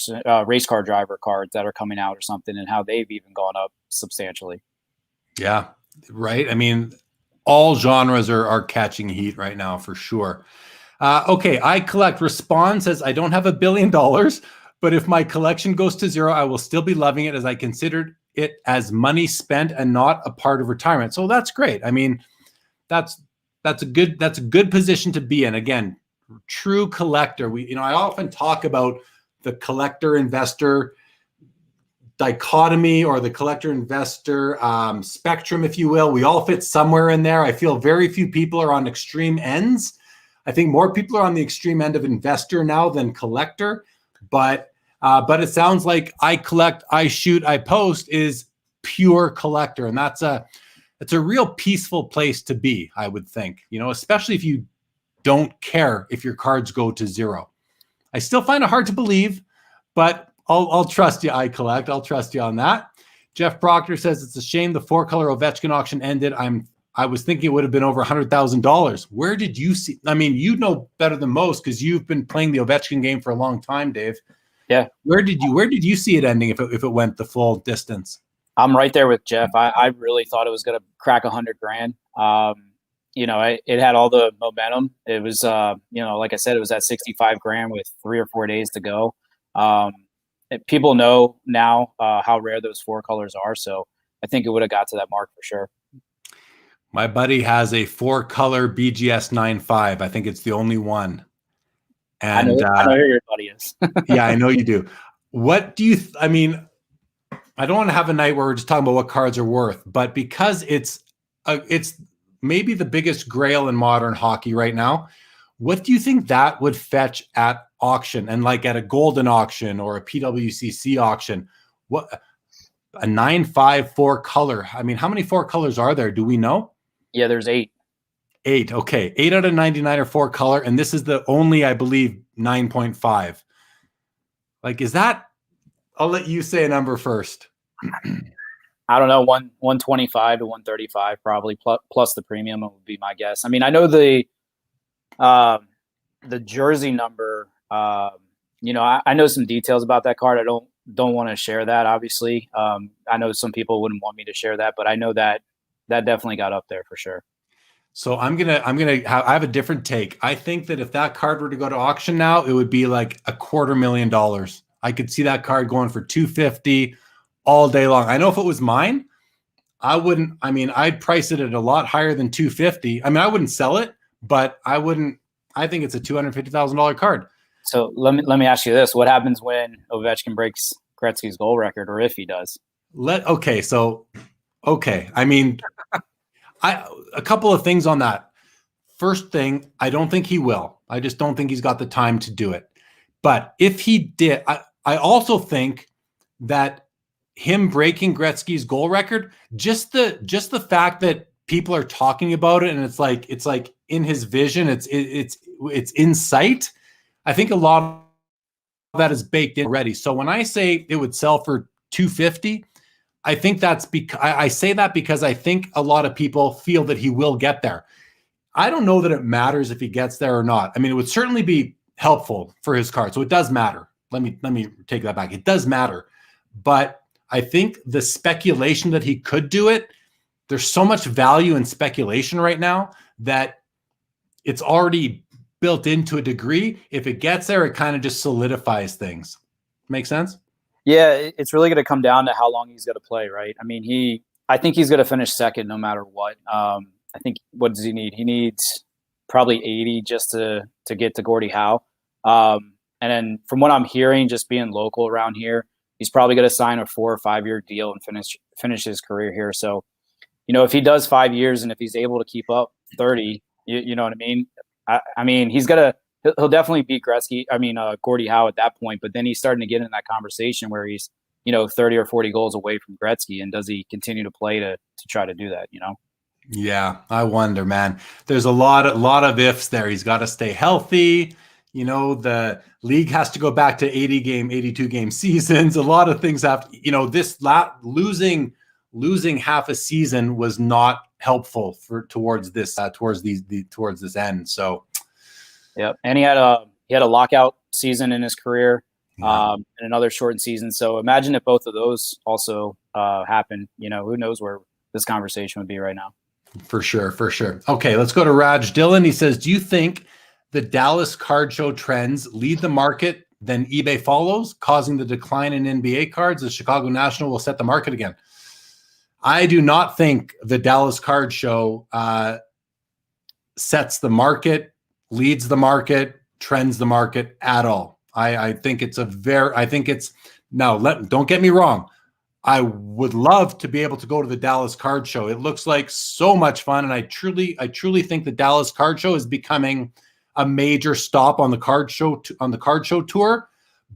driver cards that are coming out or something, and how they've even gone up substantially. Yeah, right. I mean, all genres are catching heat right now for sure. Okay, I collect. Respond says, I don't have $1 billion, but if my collection goes to zero, I will still be loving it as I considered it as money spent and not a part of retirement. So that's great. I mean, that's a good position to be in. Again, true collector. I often talk about the collector investor dichotomy or the collector investor spectrum, if you will. We all fit somewhere in there. I feel very few people are on extreme ends. I think more people are on the extreme end of investor now than collector, but it sounds like I collect, I shoot, I post is pure collector. And it's a real peaceful place to be, I would think, especially if you don't care if your cards go to zero. I still find it hard to believe, but I'll trust you. I collect. I'll trust you on that. Jeff Proctor says it's a shame the 4-color Ovechkin auction ended. I was thinking it would have been over $100,000. Where did you see? I mean, you know better than most because you've been playing the Ovechkin game for a long time, Dave. Yeah. Where did you see it ending if it went the full distance? I'm right there with Jeff. I really thought it was going to crack $100,000. It had all the momentum. It was, like I said, it was at $65,000 with 3 or 4 days to go. People know now how rare those 4 colors are. So I think it would have got to that mark for sure. My buddy has a 4-color BGS 9.5. I think it's the only one. And I know who your buddy is. Yeah, I know you do. What do you, I don't want to have a night where we're just talking about what cards are worth, but because it's maybe the biggest grail in modern hockey right now, what do you think that would fetch at auction and like at a golden auction or a PWCC auction? What a 9.5 4-color. I mean, how many 4 colors are there? Do we know? Yeah, there's 8. 8. Okay. 8 out of 99 are 4-color. And this is the only, I believe, 9.5. Like, is that, I'll let you say a number first. I don't know, 125 to 135 probably plus the premium would be my guess. I mean, I know the jersey number, I know some details about that card. I don't want to share that, obviously. I know some people wouldn't want me to share that, but I know that definitely got up there for sure. So I have a different take. I think that if that card were to go to auction now, it would be like $250,000. I could see that card going for $250 all day long. I know if it was mine, I'd price it at a lot higher than $250. I mean, I wouldn't sell it, but I think it's a $250,000 card. So let me ask you this. What happens when Ovechkin breaks Gretzky's goal record, or if he does? I mean, a couple of things on that. First thing, I don't think he will. I just don't think he's got the time to do it. But if he did, I also think that him breaking Gretzky's goal record, just the fact that people are talking about it and it's like in his vision, it's in sight. I think a lot of that is baked in already. So when I say it would sell for $250, I think that's because I say that because I think a lot of people feel that he will get there. I don't know that it matters if he gets there or not. I mean, it would certainly be helpful for his card. So it does matter. Let me take that back. It does matter. But I think the speculation that he could do it, there's so much value in speculation right now that it's already built into a degree. If it gets there, it kind of just solidifies things. Make sense? Yeah, it's really going to come down to how long he's going to play, right? I mean, I think he's going to finish second no matter what. I think, what does he need? He needs probably 80 just to get to Gordie Howe. And then from what I'm hearing, just being local around here, he's probably going to sign a 4 or 5 year deal and finish his career here. So, if he does 5 years and if he's able to keep up 30, you know what I mean? I mean, he'll definitely beat Gordie Howe at that point, but then he's starting to get in that conversation where he's, 30 or 40 goals away from Gretzky. And does he continue to play to try to do that, Yeah, I wonder, man. There's a lot of ifs there. He's got to stay healthy. The league has to go back to 82 game seasons. A lot of things have, this losing half a season was not helpful towards this end. So, yeah. And he had a lockout season in his career, and another shortened season. So imagine if both of those also happen, who knows where this conversation would be right now. For sure. Okay, let's go to Raj Dillon. He says, do you think the Dallas card show trends lead the market, then eBay follows, causing the decline in NBA cards? The Chicago National will set the market again. I do not think the Dallas card show sets the market, leads the market, trends the market at all. I think it's don't get me wrong. I would love to be able to go to the Dallas card show. It looks like so much fun. And I truly think the Dallas card show is becoming a major stop on the card show tour.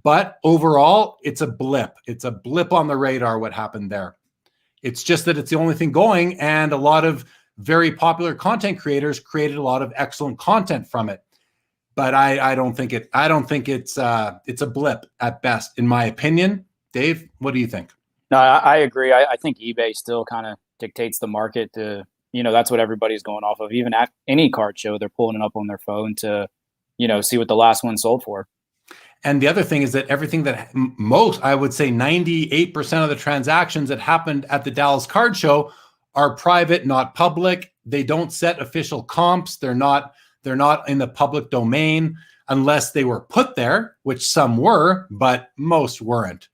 But overall, it's a blip. It's a blip on the radar, what happened there. It's just that it's the only thing going, and a lot of very popular content creators created a lot of excellent content from it. But I don't think it's a blip at best, in my opinion. Dave, what do you think? No, I agree. I think eBay still kind of dictates the market to, that's what everybody's going off of. Even at any card show, they're pulling it up on their phone to, see what the last one sold for. And the other thing is that everything that I would say 98% of the transactions that happened at the Dallas Card Show are private, not public. They don't set official comps. They're not in the public domain unless they were put there, which some were, but most weren't.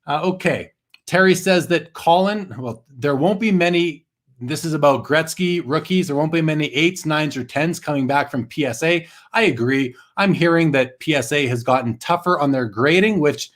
Okay. Terry says that there won't be many. This is about Gretzky rookies. There won't be many 8s, 9s, or 10s coming back from PSA. I agree. I'm hearing that PSA has gotten tougher on their grading, which,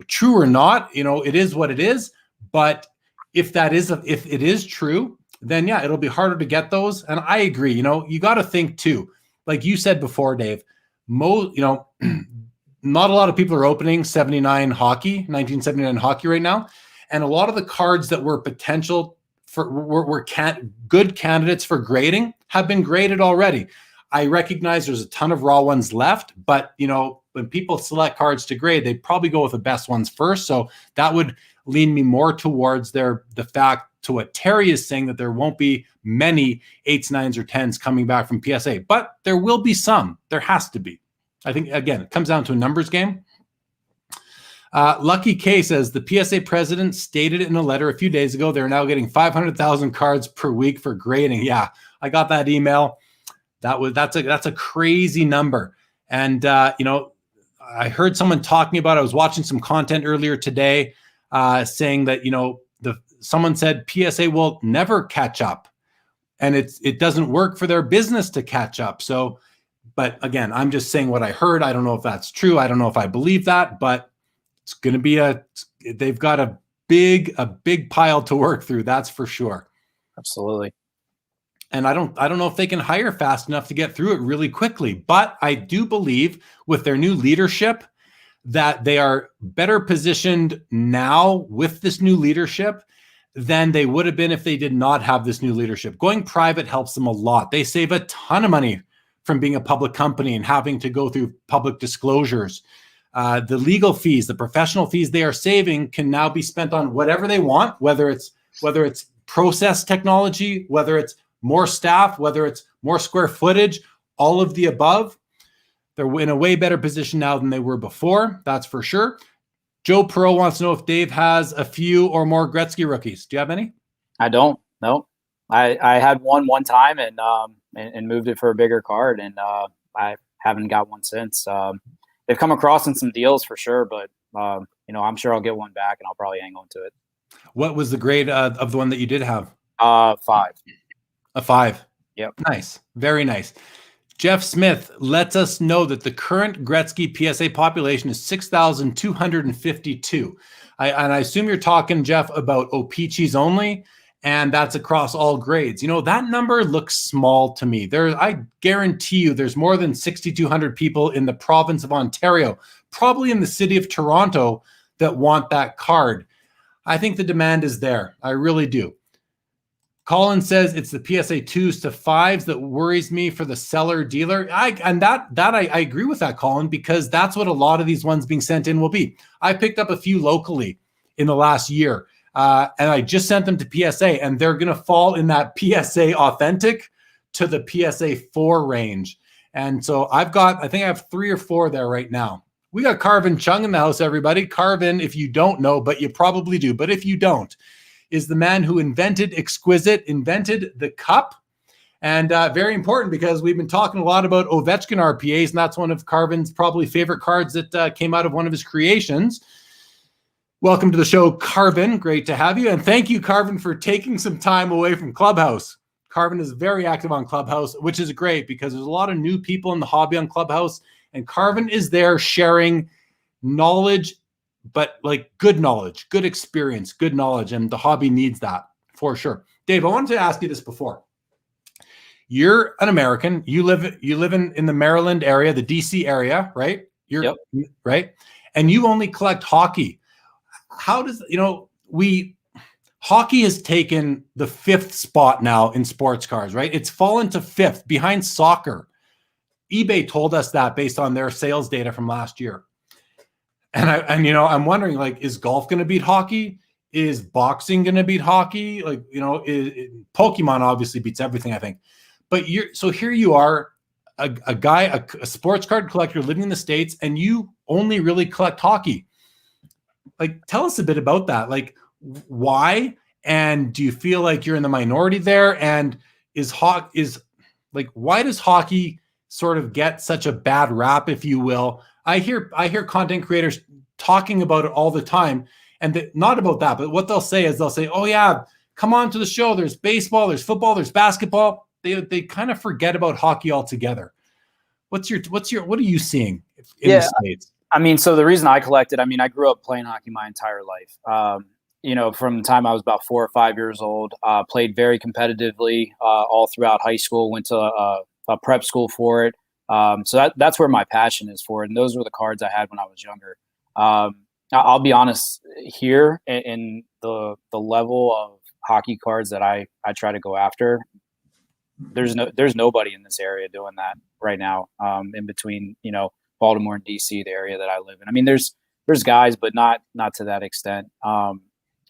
true or not, it is what it is. But if it is true, then yeah, it'll be harder to get those. And I agree. You got to think too, like you said before, Dave. Not a lot of people are opening 1979 hockey right now, and a lot of the cards that were potential were good candidates for grading have been graded already. I recognize there's a ton of raw ones left, but when people select cards to grade, they probably go with the best ones first. So that would lean me more towards the fact to what Terry is saying, that there won't be many 8s, 9s, or 10s coming back from PSA, but there will be some. There has to be. I think, again, it comes down to a numbers game. Lucky K says the PSA president stated in a letter a few days ago they're now getting 500,000 cards per week for grading. Yeah, I got that email. That's a crazy number. And I heard someone talking about. I was watching some content earlier today, saying that someone said PSA will never catch up, and it doesn't work for their business to catch up. So, but again, I'm just saying what I heard. I don't know if that's true. I don't know if I believe that, but it's going to be they've got a big pile to work through. That's for sure. Absolutely. And I don't know if they can hire fast enough to get through it really quickly, but I do believe with their new leadership that they are better positioned now with this new leadership than they would have been if they did not have this new leadership. Going private helps them a lot. They save a ton of money from being a public company and having to go through public disclosures. The legal fees, the professional fees they are saving can now be spent on whatever they want, whether it's process technology, whether it's more staff, whether it's more square footage, all of the above. They're in a way better position now than they were before. That's for sure. Joe Perrault wants to know if Dave has a few or more Gretzky rookies. Do you have any? I don't. No. I had one time and moved it for a bigger card, and I haven't got one since. They've come across in some deals for sure, but I'm sure I'll get one back, and I'll probably hang on to it. What was the grade of the one that you did have? 5. A 5. Yep. Nice. Very nice. Jeff Smith lets us know that the current Gretzky PSA population is 6,252. And I assume you're talking, Jeff, about O-Pee-Chees only, and that's across all grades. That number looks small to me. I guarantee you there's more than 6,200 people in the province of Ontario, probably in the city of Toronto, that want that card. I think the demand is there. I really do. Colin says it's the PSA 2s to 5s that worries me for the seller dealer. I agree with that, Colin, because that's what a lot of these ones being sent in will be. I picked up a few locally in the last year, and I just sent them to PSA, and they're going to fall in that PSA authentic to the PSA 4 range. And so I think I have 3 or 4 there right now. We got Carvin Chung in the house, everybody. Carvin, if you don't know, but you probably do, but if you don't, is the man who invented Exquisite, invented the cup. And very important because we've been talking a lot about Ovechkin RPAs, and that's one of Carvin's probably favorite cards that came out of one of his creations. Welcome to the show, Carvin. Great to have you. And thank you, Carvin, for taking some time away from Clubhouse. Carvin is very active on Clubhouse, which is great because there's a lot of new people in the hobby on Clubhouse, and Carvin is there sharing knowledge, but like good knowledge, good experience, good knowledge. And the hobby needs that for sure. Dave, I wanted to ask you this before. you're an American. You live in the Maryland area, the DC area, right? Yep. Right. And you only collect hockey. How does, hockey has taken the 5th spot now in sports cars, right? It's fallen to 5th behind soccer. eBay told us that based on their sales data from last year. And I'm wondering, like, is golf going to beat hockey? Is boxing going to beat hockey? Like, Pokemon obviously beats everything, I think. But here you are, a guy, a sports card collector living in the States, and you only really collect hockey. Like, tell us a bit about that. Like, why? And do you feel like you're in the minority there? And why does hockey sort of get such a bad rap, if you will? I hear content creators talking about it all the time, and not about that, but what they'll say is oh yeah, come on to the show. There's baseball, there's football, there's basketball. They kind of forget about hockey altogether. What are you seeing in the States? I mean, so the reason I collected, I grew up playing hockey my entire life. From the time I was about 4 or 5 years old, played very competitively all throughout high school, went to a prep school for it. So that's where my passion is for it. And those were the cards I had when I was younger. I'll be honest, here in the level of hockey cards that I try to go after, there's nobody in this area doing that right now. In between, Baltimore and DC, the area that I live in. There's guys, but not to that extent. A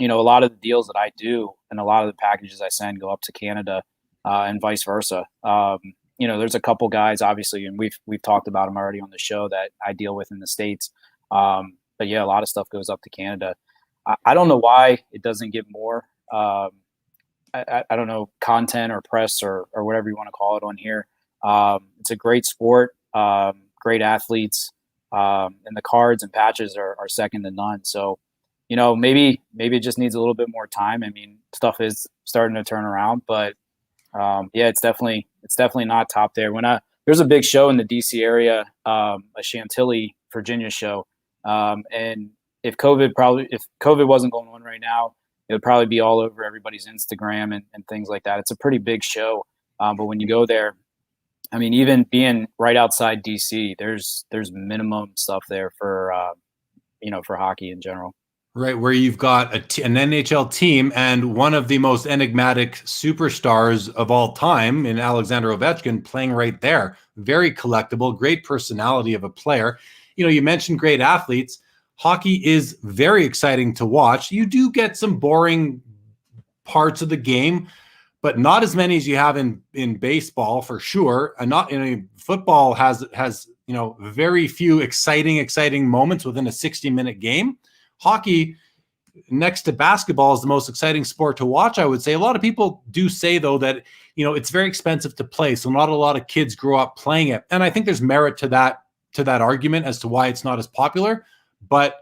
lot of the deals that I do and a lot of the packages I send go up to Canada, and vice versa. There's a couple guys, obviously, and we've talked about them already on the show that I deal with in the States. But yeah, a lot of stuff goes up to Canada. I don't know why it doesn't get more, I don't know, content or press or whatever you want to call it on here. It's a great sport, great athletes, and the cards and patches are second to none. So, maybe it just needs a little bit more time. Stuff is starting to turn around, but it's definitely not top there. There's a big show in the DC area, a Chantilly, Virginia show. And if COVID wasn't going on right now, it would probably be all over everybody's Instagram and things like that. It's a pretty big show. But when you go there, even being right outside DC, there's minimum stuff there for hockey in general. Right, where you've got an NHL team and one of the most enigmatic superstars of all time in Alexander Ovechkin playing right there. Very collectible, great personality of a player. You mentioned great athletes. Hockey is very exciting to watch. You do get some boring parts of the game, but not as many as you have in baseball, for sure. And football has very few exciting moments within a 60-minute game. Hockey, next to basketball, is the most exciting sport to watch, I would say. A lot of people do say, though, that it's very expensive to play, so not a lot of kids grow up playing it. And I think there's merit to that argument as to why it's not as popular. But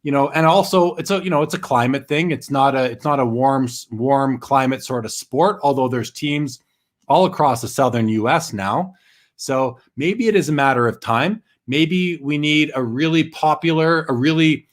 and also it's a climate thing. It's not a warm climate sort of sport. Although there's teams all across the southern U.S. now, so maybe it is a matter of time. Maybe we need a really popular, a really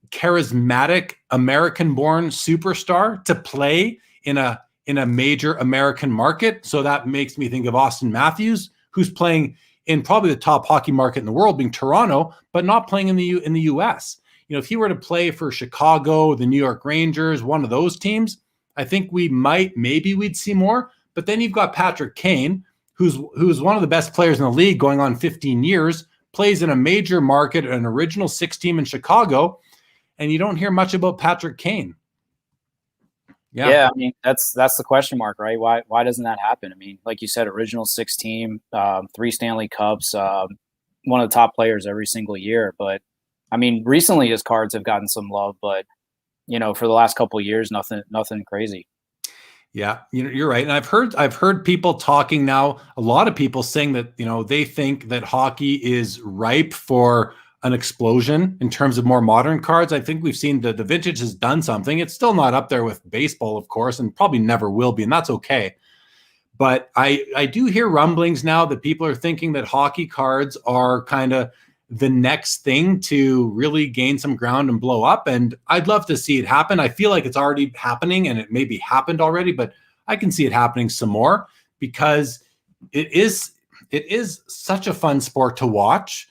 charismatic American-born superstar to play in a major American market. So that makes me think of Austin Matthews, who's playing in probably the top hockey market in the world, being Toronto, but not playing in the U.S. If he were to play for Chicago, the New York Rangers, one of those teams, I think maybe we'd see more. But then you've got Patrick Kane, who's one of the best players in the league, going on 15 years. Plays in a major market, an original 6 team in Chicago, and you don't hear much about Patrick Kane. Yeah, that's the question mark, right? Why doesn't that happen? Like you said, original 6 team, 3 Stanley Cups, one of the top players every single year. But recently his cards have gotten some love, but for the last couple of years, nothing crazy. Yeah, you're right. And I've heard people talking now, a lot of people saying that, they think that hockey is ripe for an explosion in terms of more modern cards. I think we've seen the vintage has done something. It's still not up there with baseball, of course, and probably never will be, and that's okay. But I do hear rumblings now that people are thinking that hockey cards are kind of the next thing to really gain some ground and blow up. And I'd love to see it happen. I feel like it's already happening, and it maybe happened already, but I can see it happening some more. because it is such a fun sport to watch.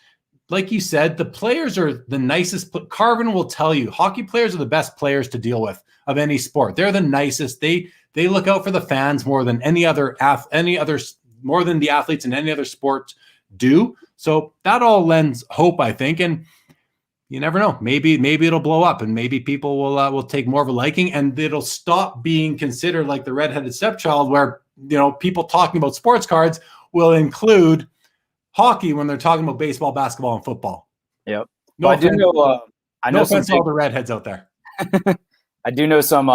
Like you said, the players are the nicest. Carvin will tell you, hockey players are the best players to deal with of any sport. They're the nicest. They look out for the fans more than more than the athletes in any other sport do. So that all lends hope, I think. And you never know. Maybe it'll blow up, and maybe people will take more of a liking, and it'll stop being considered like the redheaded stepchild, where people talking about sports cards will include hockey when they're talking about baseball, basketball, and football. Yep. No offense, I know no offense to all the redheads out there. I do know some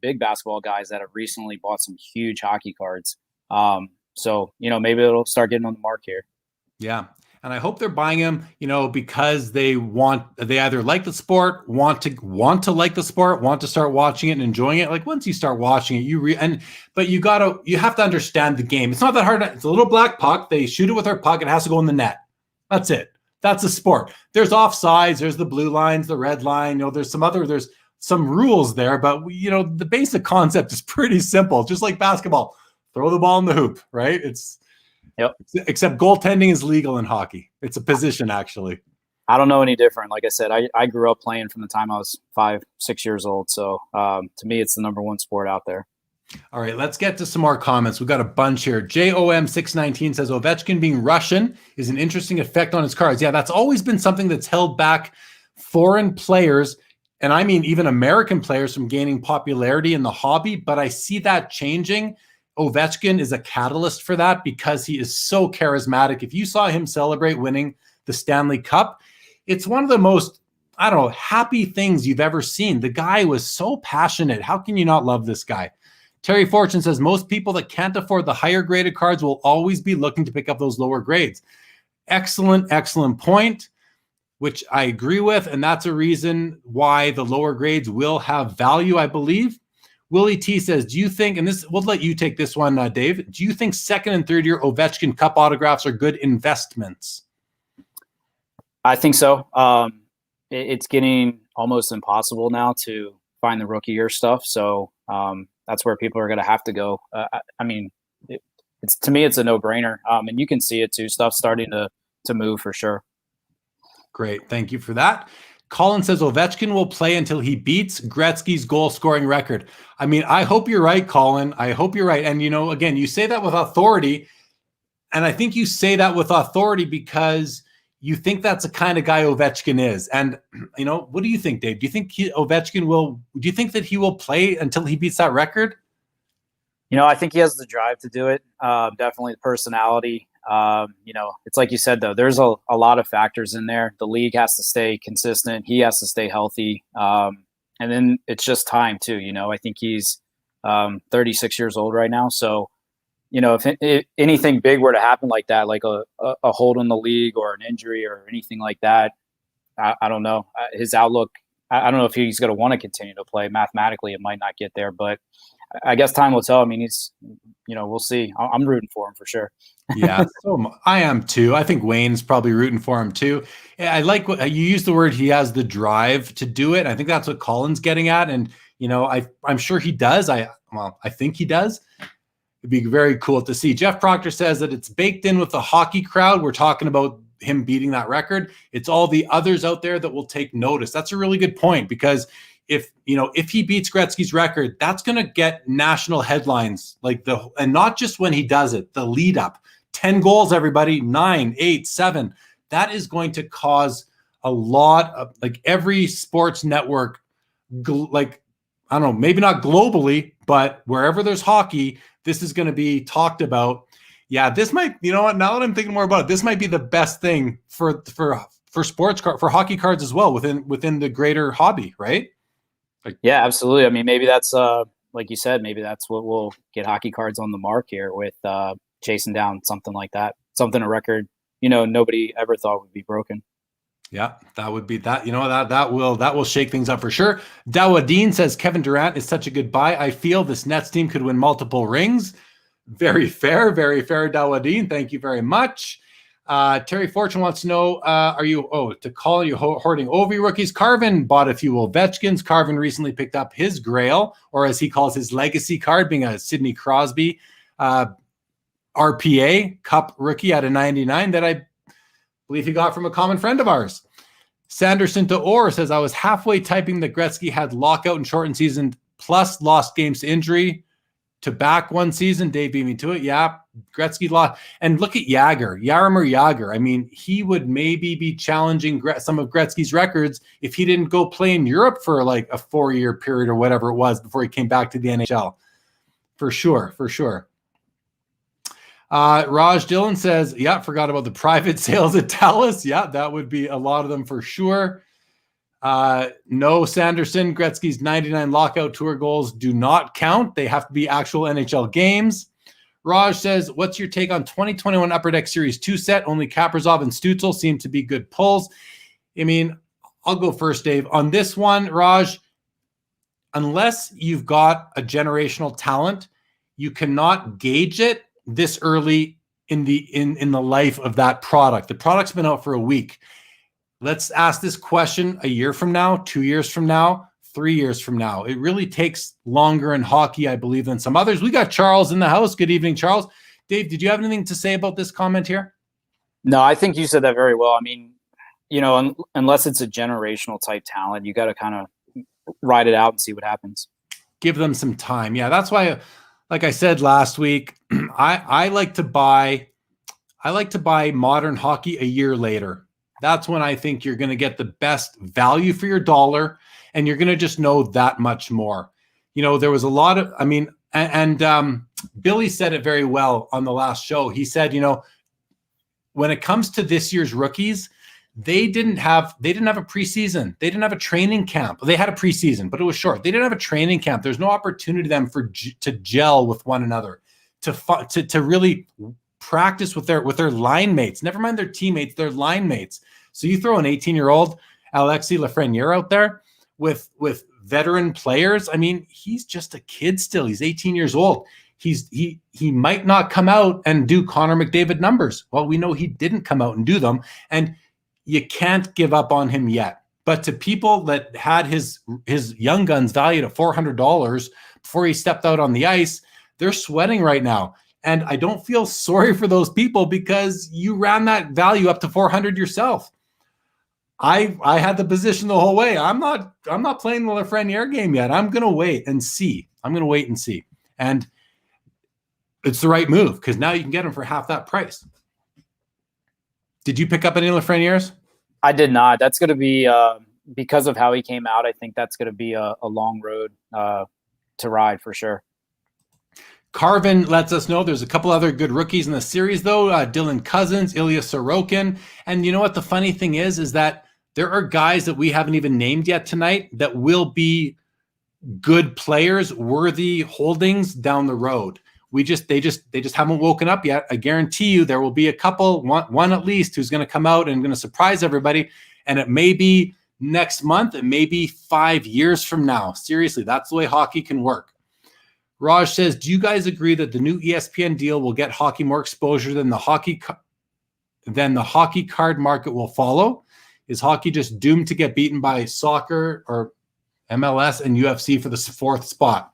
big basketball guys that have recently bought some huge hockey cards. So maybe it'll start getting on the mark here. Yeah. And I hope they're buying them, because they either like the sport, want to like the sport, want to start watching it and enjoying it. Like once you start watching it, but you have to understand the game. It's not that hard. It's a little black puck. They shoot it with their puck. It has to go in the net. That's it. That's a sport. There's offsides. There's the blue lines, the red line. There's some rules there, but the basic concept is pretty simple. Just like basketball, throw the ball in the hoop, right? Yep. Except goaltending is legal in hockey. It's a position, actually. I don't know any different. Like I said, I grew up playing from the time I was 5-6 years old. So to me, it's the number one sport out there. All right, let's get to some more comments. We've got a bunch here. JOM619 says, Ovechkin being Russian is an interesting effect on his cards. Yeah, that's always been something that's held back foreign players, and I mean even American players, from gaining popularity in the hobby. But I see that changing. Ovechkin is a catalyst for that because he is so charismatic. If you saw him celebrate winning the Stanley Cup, it's one of the most, happy things you've ever seen. The guy was so passionate. How can you not love this guy? Terry Fortune says, most people that can't afford the higher graded cards will always be looking to pick up those lower grades. Excellent point, which I agree with. And that's a reason why the lower grades will have value, I believe. Willie T says, do you think, and this, we'll let you take this one, Dave, do you think second and third year Ovechkin Cup autographs are good investments? I think so. It's getting almost impossible now to find the rookie year stuff. So that's where people are going to have to go. It's to me, it's a no-brainer. And you can see it too. Stuff's starting to move for sure. Great. Thank you for that. Colin says Ovechkin will play until he beats Gretzky's goal-scoring record. I hope you're right, Colin. I hope you're right. And, again, you say that with authority. And I think you say that with authority because you think that's the kind of guy Ovechkin is. And, what do you think, Dave? Do you think do you think that he will play until he beats that record? I think he has the drive to do it. Definitely the personality. It's like you said, though, there's a lot of factors in there. The league has to stay consistent. He has to stay healthy. And then it's just time too. I think he's 36 years old right now. So, if anything big were to happen like that, like a hold in the league or an injury or anything like that, I don't know. His outlook, I don't know if he's going to want to continue to play. Mathematically, it might not get there, but I guess time will tell. He's, we'll see. I'm rooting for him for sure. Yeah, so I am too. I think Wayne's probably rooting for him too. I like what you used the word. He has the drive to do it. I think that's what Colin's getting at, and I'm sure he does. I think he does. It'd be very cool to see. Jeff Proctor says that it's baked in with the hockey crowd. We're talking about him beating that record. It's all the others out there that will take notice. That's a really good point because if he beats Gretzky's record, that's going to get national headlines and not just when he does it, the lead up. 10 goals, everybody, 9, 8, 7. That is going to cause a lot of every sports network, I don't know, maybe not globally, but wherever there's hockey, this is going to be talked about. Yeah, this might, now that I'm thinking more about it, this might be the best thing for sports for hockey cards as well within the greater hobby, right? Yeah, absolutely. Maybe that's like you said, maybe that's what will get hockey cards on the mark here with chasing down something like that, something a record nobody ever thought would be broken. Yeah, that would be that. That will shake things up for sure. Dawadine says Kevin Durant is such a good buy. I feel this Nets team could win multiple rings. Very fair, Dawadine. Thank you very much. Terry Fortune wants to know, to call you hoarding Ovi rookies? Carvin bought a few Ovechkins. Carvin recently picked up his Grail, or as he calls his legacy card, being a Sidney Crosby. RPA Cup rookie out of 99 that I believe he got from a common friend of ours. Sanderson to Orr says, I was halfway typing that Gretzky had lockout and shortened season plus lost games to injury to back one season. Dave beat me to it. Yeah, Gretzky lost. And look at Jaromir Jagr. I mean, he would maybe be challenging some of Gretzky's records if he didn't go play in Europe for like a 4-year period or whatever it was before he came back to the NHL. For sure. Raj Dillon says, yeah, forgot about the private sales at Dallas. Yeah, that would be a lot of them for sure. No, Sanderson, Gretzky's 99 lockout tour goals do not count. They have to be actual NHL games. Raj says, what's your take on 2021 Upper Deck Series 2 set? Only Kaprizov and Stützle seem to be good pulls. I mean, I'll go first, Dave. On this one, Raj, unless you've got a generational talent, you cannot gauge it this early in the life of that product. The product's been out for a week. Let's ask this question a year from now, 2 years from now, 3 years from now. It really takes longer in hockey, I believe, than some others. We got Charles in the house. Good evening, Charles. Dave, did you have anything to say about this comment here? No, I think you said that very well. I mean, unless it's a generational type talent, you got to kind of ride it out and see what happens. Give them some time. Yeah, that's why, like I said last week, I like to buy modern hockey a year later. That's when I think you're going to get the best value for your dollar, and you're going to just know that much more. There was a lot of, Billy said it very well on the last show. He said, when it comes to this year's rookies, they didn't have a preseason. They didn't have a training camp. They had a preseason, but it was short. They didn't have a training camp. There's no opportunity to them to gel with one another, to really practice with their line mates. Never mind their teammates, their line mates. So you throw an 18-year-old Alexis Lafreniere out there with veteran players. I mean, he's just a kid still. He's 18 years old. He might not come out and do Connor McDavid numbers. Well, we know he didn't come out and do them, and you can't give up on him yet. But to people that had his young guns valued at $400 before he stepped out on the ice, they're sweating right now. And I don't feel sorry for those people because you ran that value up to 400 yourself. I had the position the whole way. I'm not playing the Lafreniere game yet. I'm going to wait and see. And it's the right move because now you can get him for half that price. Did you pick up any Lafrenieres? I did not. That's going to be because of how he came out. I think that's going to be a long road to ride for sure. Carvin lets us know there's a couple other good rookies in the series, though. Dylan Cousins, Ilya Sorokin. And you know what the funny thing is that there are guys that we haven't even named yet tonight that will be good players, worthy holdings down the road. They just haven't woken up yet. I guarantee you there will be a couple, one at least, who's going to come out and going to surprise everybody. And it may be next month. It may be 5 years from now. Seriously, that's the way hockey can work. Raj says, do you guys agree that the new ESPN deal will get hockey more exposure than the hockey card market will follow? Is hockey just doomed to get beaten by soccer or MLS and UFC for the fourth spot?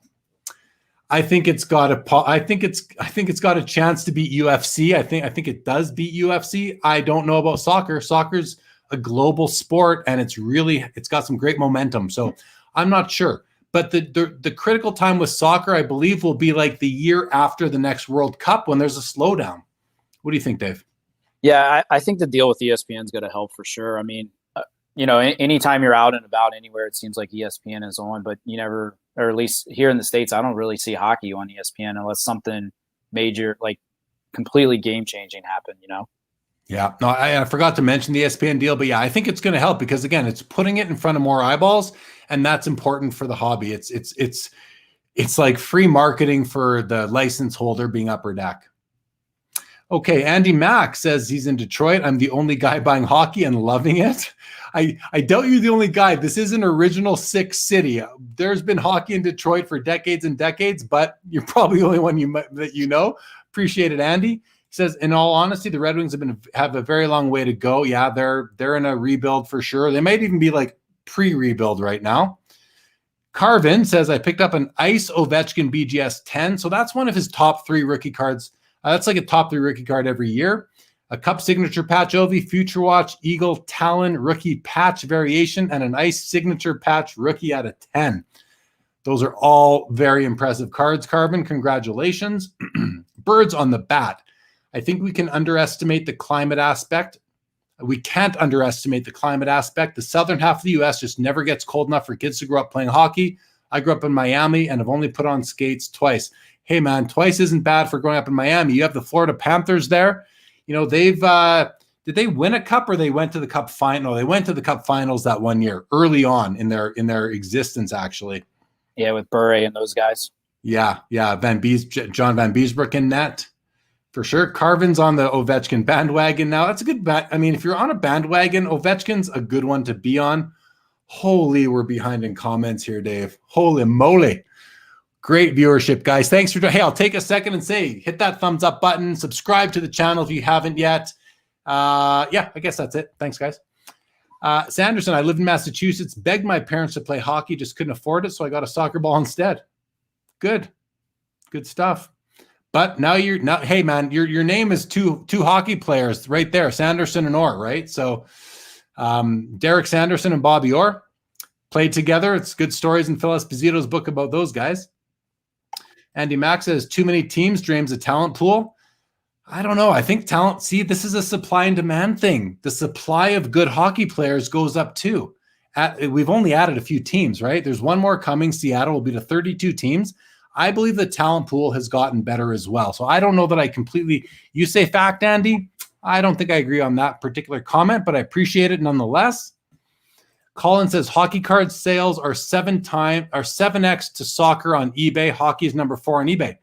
I think it's got a chance to beat UFC. I think it does beat UFC. I don't know about soccer. Soccer's a global sport and it's got some great momentum. So I'm not sure. But the critical time with soccer, I believe, will be like the year after the next World Cup when there's a slowdown. What do you think, Dave? Yeah, I think the deal with ESPN is going to help for sure. I mean, anytime you're out and about anywhere, it seems like ESPN is on, but you never, or at least here in the States, I don't really see hockey on ESPN unless something major, like completely game-changing happened, Yeah, no, I forgot to mention the ESPN deal, but yeah, I think it's going to help because again, it's putting it in front of more eyeballs, and that's important for the hobby. It's like free marketing for the license holder being Upper Deck. Okay, Andy Mack says he's in Detroit. I'm the only guy buying hockey and loving it. I doubt you're the only guy. This is an original Six city. There's been hockey in Detroit for decades and decades, but you're probably the only one that you know. Appreciate it, Andy. He says, in all honesty, the Red Wings have a very long way to go. Yeah, they're in a rebuild for sure. They might even be like pre-rebuild right now. Carvin says, I picked up an Ice Ovechkin BGS 10. So that's one of his top 3 rookie cards. That's like a top 3 rookie card every year. A Cup signature patch Ovi, Future Watch, Eagle, Talon, rookie patch variation, and an Ice signature patch rookie out of 10. Those are all very impressive cards, Carvin. Congratulations. Birds on the bat. I think we can underestimate the climate aspect. We can't underestimate the climate aspect. The southern half of the U.S. just never gets cold enough for kids to grow up playing hockey. I grew up in Miami and have only put on skates twice. Hey, man, twice isn't bad for growing up in Miami. You have the Florida Panthers there. You know, they've did they win a cup or they went to the cup final? They went to the cup finals that one year, early on in their existence, actually. Yeah, with Perrault and those guys. Yeah. John Van Beesbrook in net. For sure. Carvin's on the Ovechkin bandwagon now. That's a good bet. I mean, if you're on a bandwagon, Ovechkin's a good one to be on. Holy, we're behind in comments here, Dave. Holy moly. Great viewership, guys. Thanks for hey, I'll take a second and say, hit that thumbs up button, subscribe to the channel if you haven't yet. Yeah, I guess that's it. Thanks, guys. Sanderson, I live in Massachusetts, begged my parents to play hockey, just couldn't afford it, so I got a soccer ball instead. Good stuff. But now hey man, your name is two hockey players right there, Sanderson and Orr, right? So Derek Sanderson and Bobby Orr played together. It's good stories in Phil Esposito's book about those guys. Andy Mack says too many teams dreams a talent pool. I don't know. I think talent, see, this is a supply and demand thing. The supply of good hockey players goes up too. We've only added a few teams, right? There's one more coming. Seattle will be to 32 teams. I believe the talent pool has gotten better as well. So I don't know that I completely, you say fact, Andy. I don't think I agree on that particular comment, but I appreciate it nonetheless. Colin says hockey card sales are 7x to soccer on eBay. Hockey is number 4 on eBay.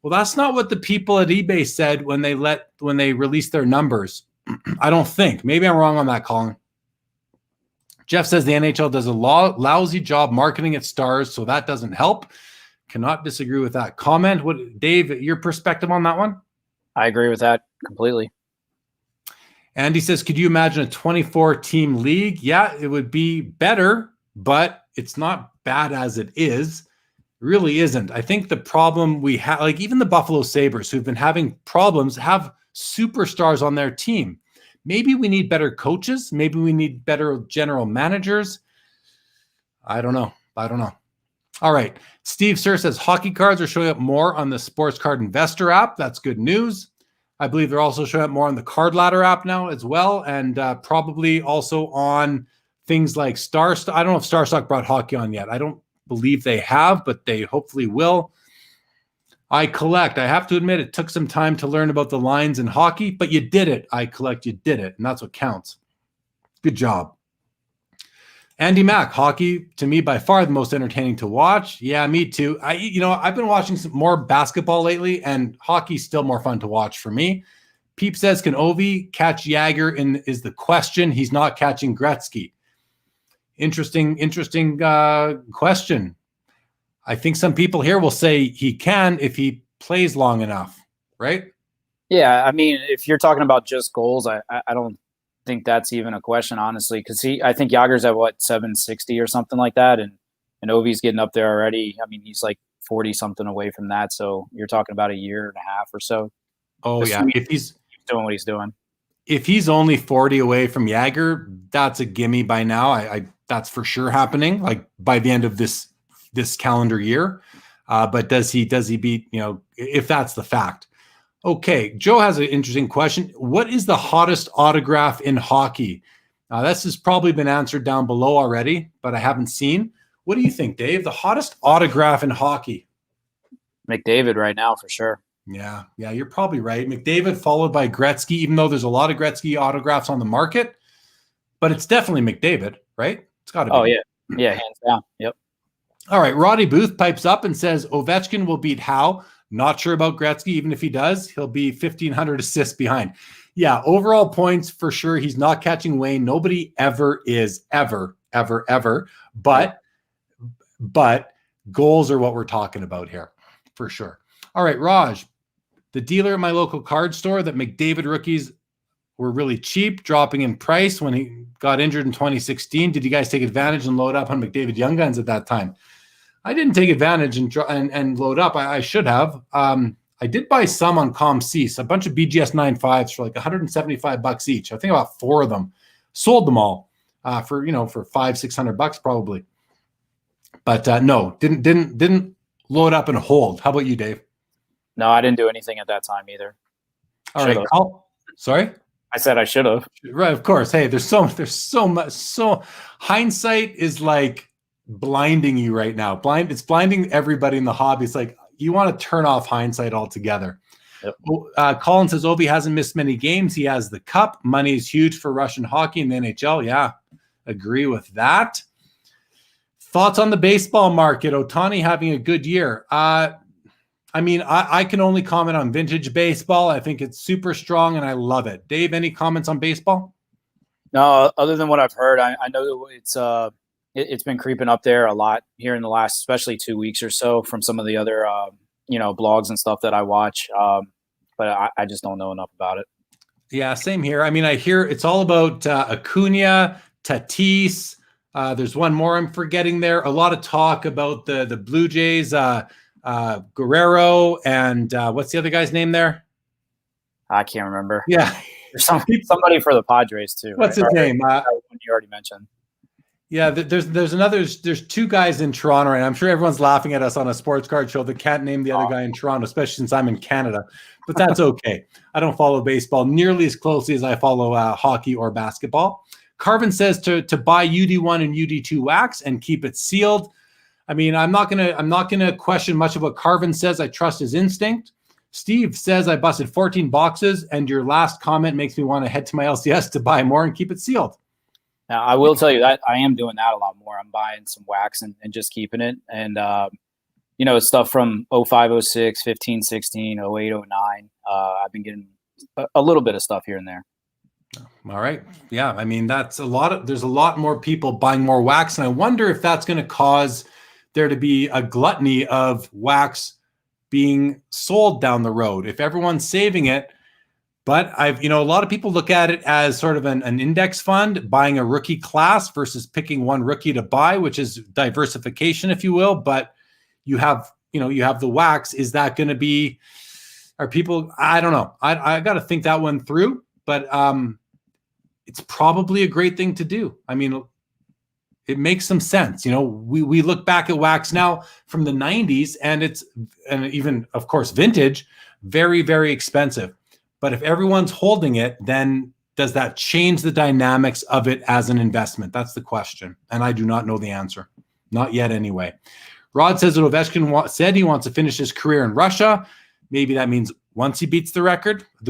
Well, that's not what the people at eBay said when they released their numbers. I don't think. Maybe I'm wrong on that, Colin. Jeff says the NHL does a lousy job marketing its stars, so that doesn't help. Cannot disagree with that comment. What, Dave, your perspective on that one? I agree with that completely. Andy says, could you imagine a 24-team league? Yeah, it would be better, but it's not bad as it is. It really isn't. I think the problem we have, like even the Buffalo Sabres, who've been having problems, have superstars on their team. Maybe we need better coaches. Maybe we need better general managers. I don't know. All right. Steve Sir says hockey cards are showing up more on the Sports Card Investor app. That's good news. I believe they're also showing up more on the Card Ladder app now as well, and probably also on things like Starstock. I don't know if Starstock brought hockey on yet. I don't believe they have, but they hopefully will. I collect. I have to admit it took some time to learn about the lines in hockey, but you did it. I collect. You did it, and that's what counts. Good job. Andy Mack, hockey to me by far the most entertaining to watch. Yeah, me too. I've been watching some more basketball lately, and hockey's still more fun to watch for me. Peep says, can Ovi catch Jagger? Is the question. He's not catching Gretzky. Interesting question. I think some people here will say he can if he plays long enough, right? Yeah, I mean, if you're talking about just goals, I don't think that's even a question, honestly, because I think Jager's at 760 or something like that, and Ovi's getting up there already. I mean, he's like 40 something away from that, so you're talking about a year and a half or so. Oh yeah, if he's doing what he's doing. If he's only 40 away from Jagger, that's a gimme by now. I that's for sure happening, like by the end of this calendar year. But does he beat, if that's the fact? Okay, Joe has an interesting question. What is the hottest autograph in hockey? This has probably been answered down below already, but I haven't seen. What do you think, Dave? The hottest autograph in hockey? McDavid right now, for sure. Yeah, you're probably right. McDavid followed by Gretzky, even though there's a lot of Gretzky autographs on the market, but it's definitely McDavid, right? It's got to be. Oh, yeah. Yeah, hands down. Yep. All right, Roddy Booth pipes up and says, Ovechkin will beat Howe. Not sure about Gretzky. Even if he does, he'll be 1,500 assists behind. Yeah, overall points for sure. He's not catching Wayne. Nobody ever is, ever. But goals are what we're talking about here, for sure. All right, Raj, the dealer at my local card store that McDavid rookies were really cheap, dropping in price when he got injured in 2016. Did you guys take advantage and load up on McDavid Young Guns at that time? I didn't take advantage and load up. I should have. I did buy some on ComC, a bunch of BGS 9.5s for like $175 each. I think about 4 of them. Sold them all for $500-600 probably. But no, didn't load up and hold. How about you, Dave? No, I didn't do anything at that time either. All right. Sorry? I said I should have. Right, of course. Hey, there's so much. So hindsight is like blinding you right now. It's blinding everybody in the hobby. It's like you want to turn off hindsight altogether. Yep. Colin says Ovi hasn't missed many games. He has the cup. Money is huge for Russian hockey in the NHL. Yeah, agree with that. Thoughts on the baseball market? Ohtani having a good year. I can only comment on vintage baseball. I think it's super strong and I love it. Dave, any comments on baseball? No, other than what I've heard, I know it's been creeping up there a lot here in the last, especially 2 weeks or so from some of the other, blogs and stuff that I watch. But I just don't know enough about it. Yeah, same here. I mean, I hear it's all about Acuna, Tatis. There's one more I'm forgetting there. A lot of talk about the Blue Jays, Guerrero, and what's the other guy's name there? I can't remember. Yeah. There's somebody for the Padres too. What's his name? You already mentioned. Yeah, there's 2 guys in Toronto, and I'm sure everyone's laughing at us on a sports card show that can't name the other guy in Toronto, especially since I'm in Canada. But that's okay. I don't follow baseball nearly as closely as I follow hockey or basketball. Carvin says to buy UD1 and UD2 wax and keep it sealed. I mean, I'm not gonna question much of what Carvin says. I trust his instinct. Steve says I busted 14 boxes, and your last comment makes me want to head to my LCS to buy more and keep it sealed. Now, I will tell you that I am doing that a lot more. I'm buying some wax and just keeping it. And, stuff from 05, 06, 15, 16, 08, 09. I've been getting a little bit of stuff here and there. All right. Yeah. I mean, there's a lot more people buying more wax. And I wonder if that's going to cause there to be a gluttony of wax being sold down the road. If everyone's saving it, but a lot of people look at it as sort of an index fund, buying a rookie class versus picking one rookie to buy, which is diversification, if you will. But you have the wax. Is that going to be, are people, I don't know. I got to think that one through, but it's probably a great thing to do. I mean, it makes some sense. We look back at wax now from the 90s and even, of course, vintage, very, very expensive. But if everyone's holding it, then does that change the dynamics of it as an investment? That's the question. And I do not know the answer. Not yet anyway. Rod says that Ovechkin said he wants to finish his career in Russia. Maybe that means once he beats the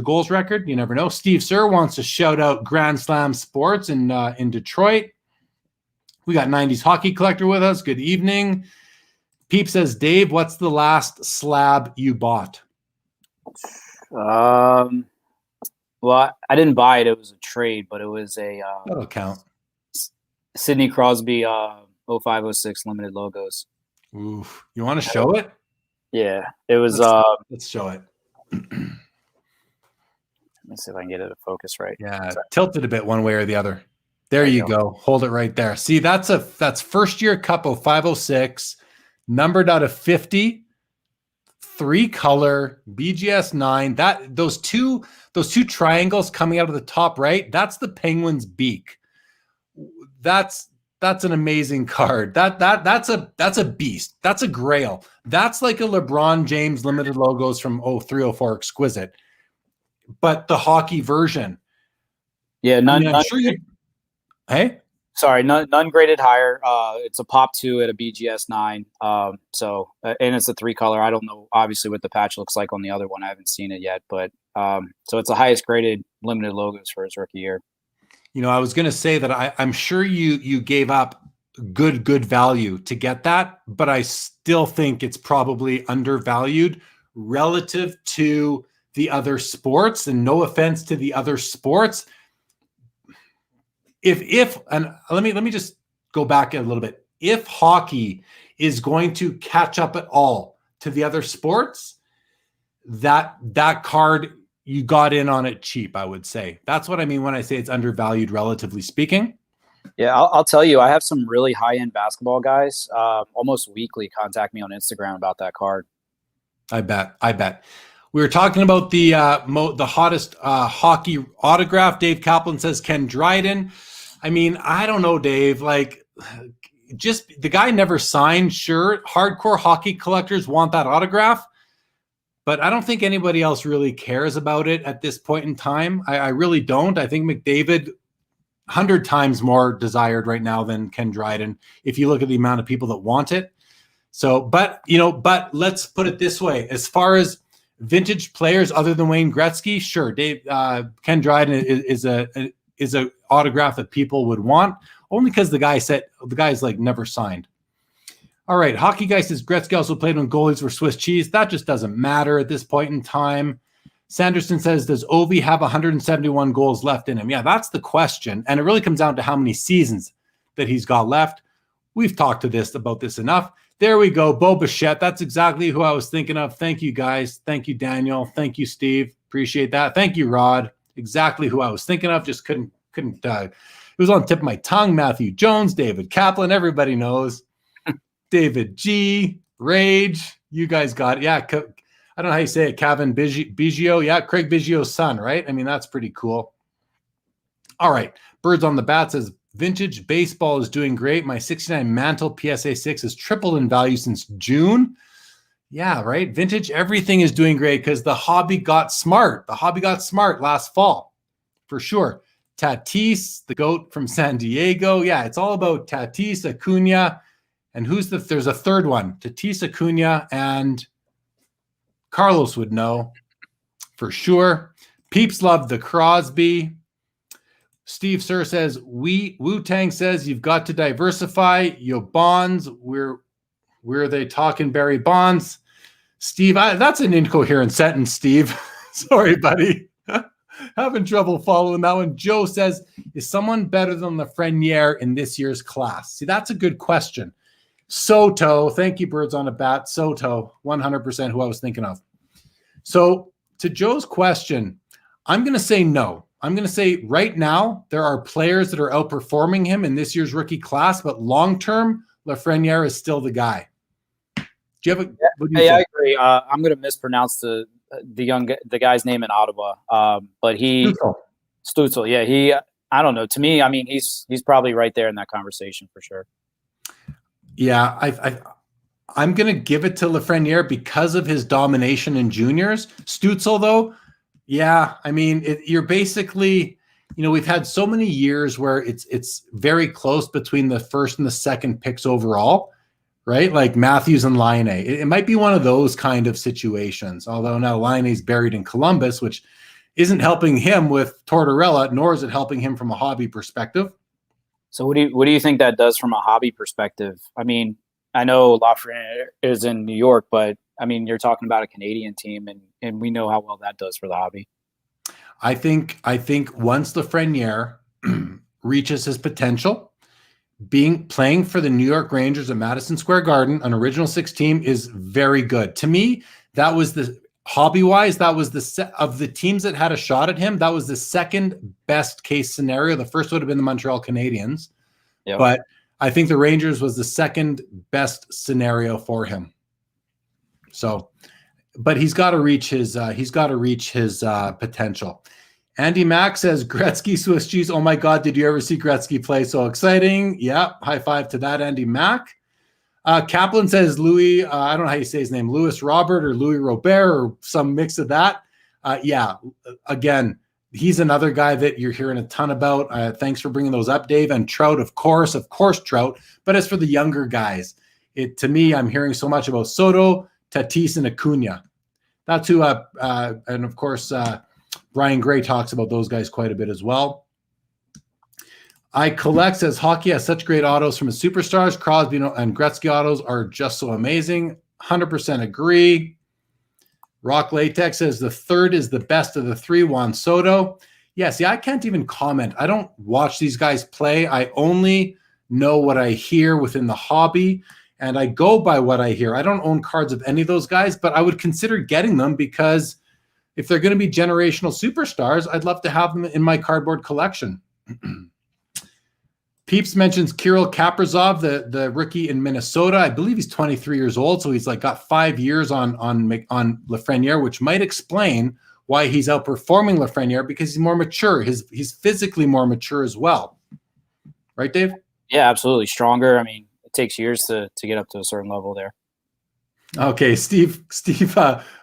goals record. You never know. Steve Sir wants to shout out Grand Slam Sports in Detroit. We got 90s Hockey Collector with us. Good evening. Peep says, Dave, what's the last slab you bought? Well, I didn't buy it. It was a trade, but it was that'll count. Sidney Crosby 05, 06 limited logos. Oof. You want to show it? Yeah, it was. Let's show it. Let me see if I can get it to focus right. Yeah, tilt it a bit one way or the other. There you go. Hold it right there. See, that's first year Cup 0506, numbered out of 50. 3-color BGS 9. Those two triangles coming out of the top right, that's the Penguin's beak. That's an amazing card. That's a beast. That's a grail. That's like a LeBron James limited logos from 0304 exquisite. But the hockey version. Yeah, Hey? Sorry, none graded higher. It's a pop 2 at a BGS 9. And it's a 3-color. I don't know, obviously, what the patch looks like on the other one. I haven't seen it yet, but so it's the highest graded limited logos for his rookie year. I was going to say that I'm sure you gave up good value to get that, but I still think it's probably undervalued relative to the other sports. And no offense to the other sports. And let me just go back a little bit. If hockey is going to catch up at all to the other sports, that card you got in on it cheap, I would say. That's what I mean when I say it's undervalued, relatively speaking. Yeah, I'll tell you, I have some really high-end basketball guys almost weekly contact me on Instagram about that card. I bet. We were talking about the hottest hockey autograph. Dave Kaplan says Ken Dryden. I mean, I don't know, Dave. Like, just the guy never signed. Sure, hardcore hockey collectors want that autograph, but I don't think anybody else really cares about it at this point in time. I really don't. I think McDavid 100 times more desired right now than Ken Dryden, if you look at the amount of people that want it. So, but let's put it this way. As far as vintage players other than Wayne Gretzky, sure, Dave, Ken Dryden is a autograph that people would want, only because the guy's like never signed. All right, Hockey Guy says Gretzky also played when goalies were Swiss cheese. That just doesn't matter at this point in time. Sanderson says, does Ovi have 171 goals left in him? Yeah, that's the question. And it really comes down to how many seasons that he's got left. We've talked about this enough. There we go. Bo Bichette. That's exactly who I was thinking of. Thank you, guys. Thank you, Daniel. Thank you, Steve. Appreciate that. Thank you, Rod. Exactly who I was thinking of. Just couldn't. It was on the tip of my tongue. Matthew Jones, David Kaplan. Everybody knows. David G. Rage. You guys got it. Yeah. I don't know how you say it. Kevin Biggio. Yeah. Craig Biggio's son, right? I mean, that's pretty cool. All right. Birds on the Bat says, vintage baseball is doing great. My 69 Mantle PSA 6 has tripled in value since June. Yeah, right. Vintage, everything is doing great because the hobby got smart. The hobby got smart last fall, for sure. Tatis, the GOAT from San Diego. Yeah, it's all about Tatis, Acuna, and there's a third one. Tatis, Acuna, and Carlos would know for sure. Peeps love the Crosby. Steve Sir says, Wu-Tang says you've got to diversify your bonds. Where are they talking Barry Bonds? Steve, that's an incoherent sentence, Steve. Sorry, buddy. Having trouble following that one. Joe says, is someone better than Lafreniere in this year's class? See, that's a good question. Soto, thank you, Birds on a Bat. Soto, 100% who I was thinking of. So to Joe's question, I'm going to say no. I'm going to say right now, there are players that are outperforming him in this year's rookie class, but long-term, Lafreniere is still the guy. Do you have I agree. I'm going to mispronounce the guy's name in Ottawa, but Stutzel. Yeah, I don't know. To me, I mean, he's probably right there in that conversation for sure. Yeah, I'm going to give it to Lafreniere because of his domination in juniors. Stutzel, though, yeah, I mean, you're basically, we've had so many years where it's very close between the first and the second picks overall, right? Like Matthews and Laine. It might be one of those kind of situations, although now Laine's buried in Columbus, which isn't helping him with Tortorella, nor is it helping him from a hobby perspective. So what do you think that does from a hobby perspective? I mean, I know Lafreniere is in New York, but I mean, you're talking about a Canadian team, and we know how well that does for the hobby. I think once Lafreniere reaches his potential, playing for the New York Rangers at Madison Square Garden, an Original Six team is very good. To me, that was the hobby-wise, that was of the teams that had a shot at him, that was the second best case scenario. The first would have been the Montreal Canadiens, but I think the Rangers was the second best scenario for him. So, but he's got to reach his potential. Andy Mack says Gretzky Swiss cheese. Oh my God, did you ever see Gretzky play? So exciting! Yeah, high five to that, Andy Mack. Kaplan says Louis. I don't know how you say his name, Louis Robert or Louis Robert or some mix of that. Yeah, again, he's another guy that you're hearing a ton about. Thanks for bringing those up, Dave. And Trout, of course, Trout. But as for the younger guys, to me, I'm hearing so much about Soto, Tatis, and Acuna. That's who, and of course, Brian Gray talks about those guys quite a bit as well. I collect says hockey has such great autos from his superstars. Crosby and Gretzky autos are just so amazing. 100% agree. Rock Latex says the third is the best of the three. Juan Soto. Yeah, see, I can't even comment. I don't watch these guys play. I only know what I hear within the hobby, and I go by what I hear. I don't own cards of any of those guys, but I would consider getting them because if they're going to be generational superstars, I'd love to have them in my cardboard collection. Peeps mentions Kirill Kaprizov, the rookie in Minnesota. I believe he's 23 years old, so he's like got 5 years on Lafreniere, which might explain why he's outperforming Lafreniere, because he's more mature. He's physically more mature as well. Right, Dave? Yeah, absolutely. Stronger. I mean, it takes years to get up to a certain level there. Okay, Steve,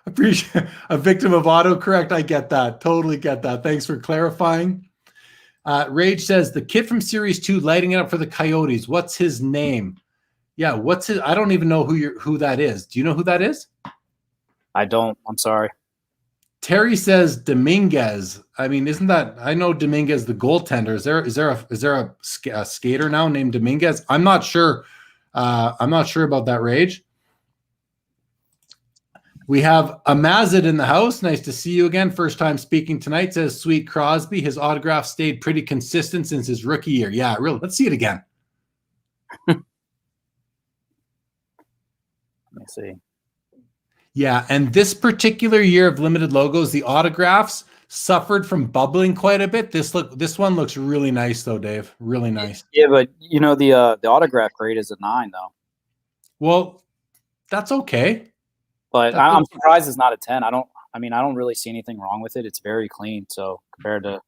appreciate a victim of autocorrect. I get that. Totally get that. Thanks for clarifying. Rage says the kid from Series 2 lighting it up for the Coyotes. What's his name? Yeah, what's his? I don't even know who that is. Do you know who that is? I don't. I'm sorry. Terry says Dominguez. I mean, isn't that? I know Dominguez, the goaltender. Is there a skater now named Dominguez? I'm not sure. I'm not sure about that, Rage. We have a Mazid in the house. Nice to see you again. First time speaking tonight. Says Sweet Crosby. His autograph stayed pretty consistent since his rookie year. Yeah, really. Let's see it again. Let me see. Yeah, and this particular year of limited logos, the autographs suffered from bubbling quite a bit. This one looks really nice though, Dave. Really nice. Yeah, but you know the autograph grade is a 9 though. Well, that's okay. But I'm surprised it's not a 10. I don't really see anything wrong with it. It's very clean. So compared to,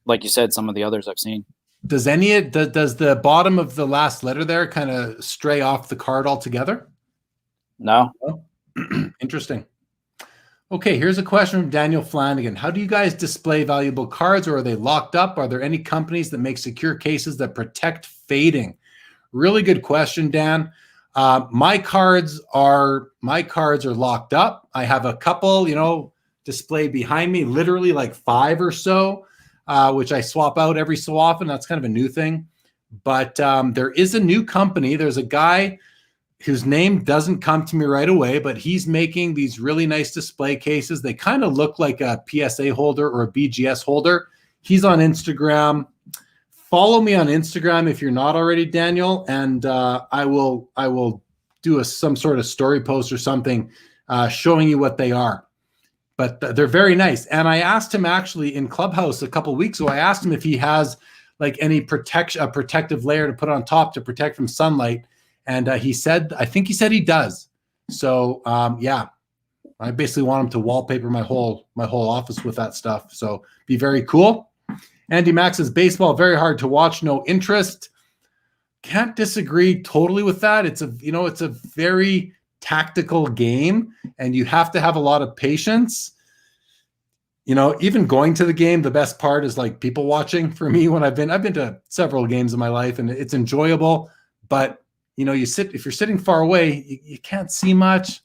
like you said, some of the others I've seen. Does the bottom of the last letter there kind of stray off the card altogether? No. Interesting. Okay, here's a question from Daniel Flanagan. How do you guys display valuable cards, or are they locked up? Are there any companies that make secure cases that protect fading? Really good question, Dan. My cards are locked up. I have a couple, displayed behind me, literally like 5 or so, which I swap out every so often. That's kind of a new thing. But there is a new company. There's a guy whose name doesn't come to me right away, but he's making these really nice display cases. They kind of look like a PSA holder or a BGS holder. He's on Instagram. Follow me on Instagram if you're not already, Daniel, and I will do some sort of story post or something showing you what they are. But they're very nice. And I asked him actually in Clubhouse a couple weeks ago. I asked him if he has like any protective layer to put on top to protect from sunlight, and I think he said he does. So yeah, I basically want him to wallpaper my whole office with that stuff. So be very cool. Andy Max says baseball very hard to watch, no interest. Can't disagree totally with that. It's a very tactical game, and you have to have a lot of patience. Even going to the game, the best part is like people watching for me when I've been to several games in my life, and it's enjoyable. But if you're sitting far away, you can't see much.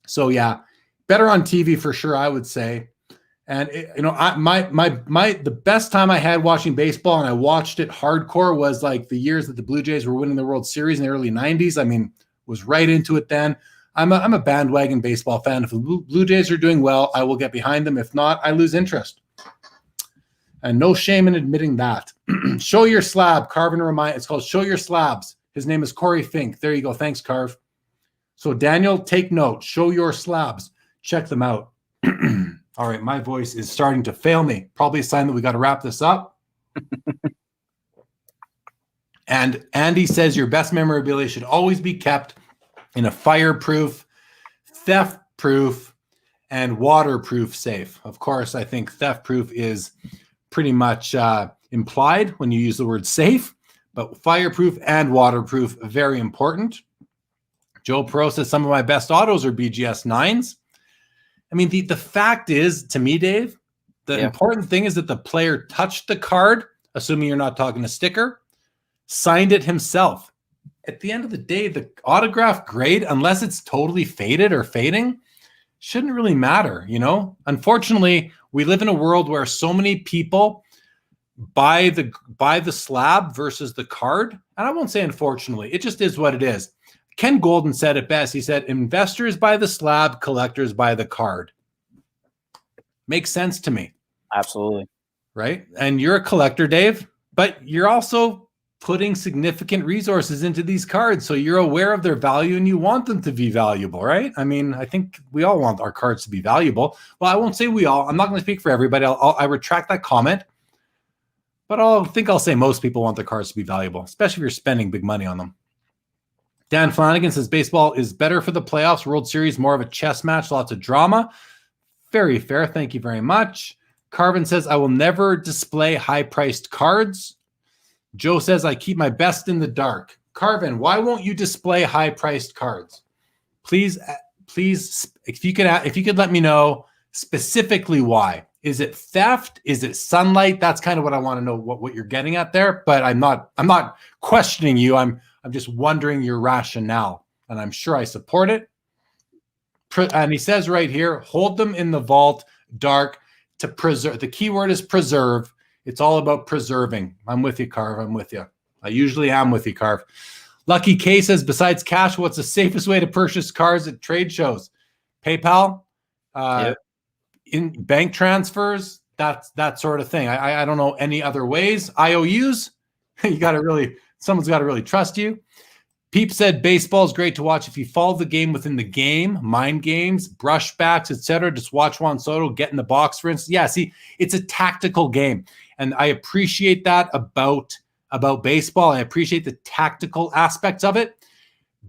So yeah, better on TV for sure, I would say. And the best time I had watching baseball, and I watched it hardcore, was like the years that the Blue Jays were winning the World Series in the early 90s. I mean, was right into it then. I'm a bandwagon baseball fan. If the Blue Jays are doing well, I will get behind them. If not, I lose interest. And no shame in admitting that. Show your slab, Carve and Remind. It's called Show Your Slabs. His name is Corey Fink. There you go. Thanks, Carve. So Daniel, take note. Show your slabs. Check them out. All right, my voice is starting to fail me. Probably a sign that we got to wrap this up. And Andy says your best memorabilia should always be kept in a fireproof, theft-proof, and waterproof safe. Of course, I think theft-proof is pretty much implied when you use the word safe, but fireproof and waterproof, very important. Joe Perrault says some of my best autos are BGS 9s. I mean, the fact is, to me, Dave, the important thing is that the player touched the card, assuming you're not talking a sticker, signed it himself. At the end of the day, the autograph grade, unless it's totally faded or fading, shouldn't really matter, Unfortunately, we live in a world where so many people buy the slab versus the card. And I won't say unfortunately, it just is what it is. Ken Golden said it best. He said, investors buy the slab, collectors buy the card. Makes sense to me. Absolutely. Right? And you're a collector, Dave, but you're also putting significant resources into these cards, so you're aware of their value and you want them to be valuable, right? I mean, I think we all want our cards to be valuable. Well, I won't say we all. I'm not going to speak for everybody. I retract that comment. But I'll say most people want their cards to be valuable, especially if you're spending big money on them. Dan Flanagan says baseball is better for the playoffs. World Series, more of a chess match, lots of drama. Very fair. Thank you very much. Carvin says, I will never display high-priced cards. Joe says, I keep my best in the dark. Carvin, why won't you display high-priced cards? Please, if you could let me know specifically why. Is it theft? Is it sunlight? That's kind of what I want to know what you're getting at there. But I'm not questioning you. I'm just wondering your rationale, and I'm sure I support it. And he says right here, hold them in the vault, dark, to preserve. The key word is preserve. It's all about preserving. I'm with you, Carv. I'm with you. I usually am with you, Carv. Lucky K says, besides cash, what's the safest way to purchase cards at trade shows? PayPal, in bank transfers, that sort of thing. I don't know any other ways. IOUs, someone's got to really trust you. Peep said baseball is great to watch if you follow the game within the game, mind games, brushbacks, etc. Just watch Juan Soto get in the box, for instance. Yeah, see, it's a tactical game, and I appreciate that about baseball. I appreciate the tactical aspects of it,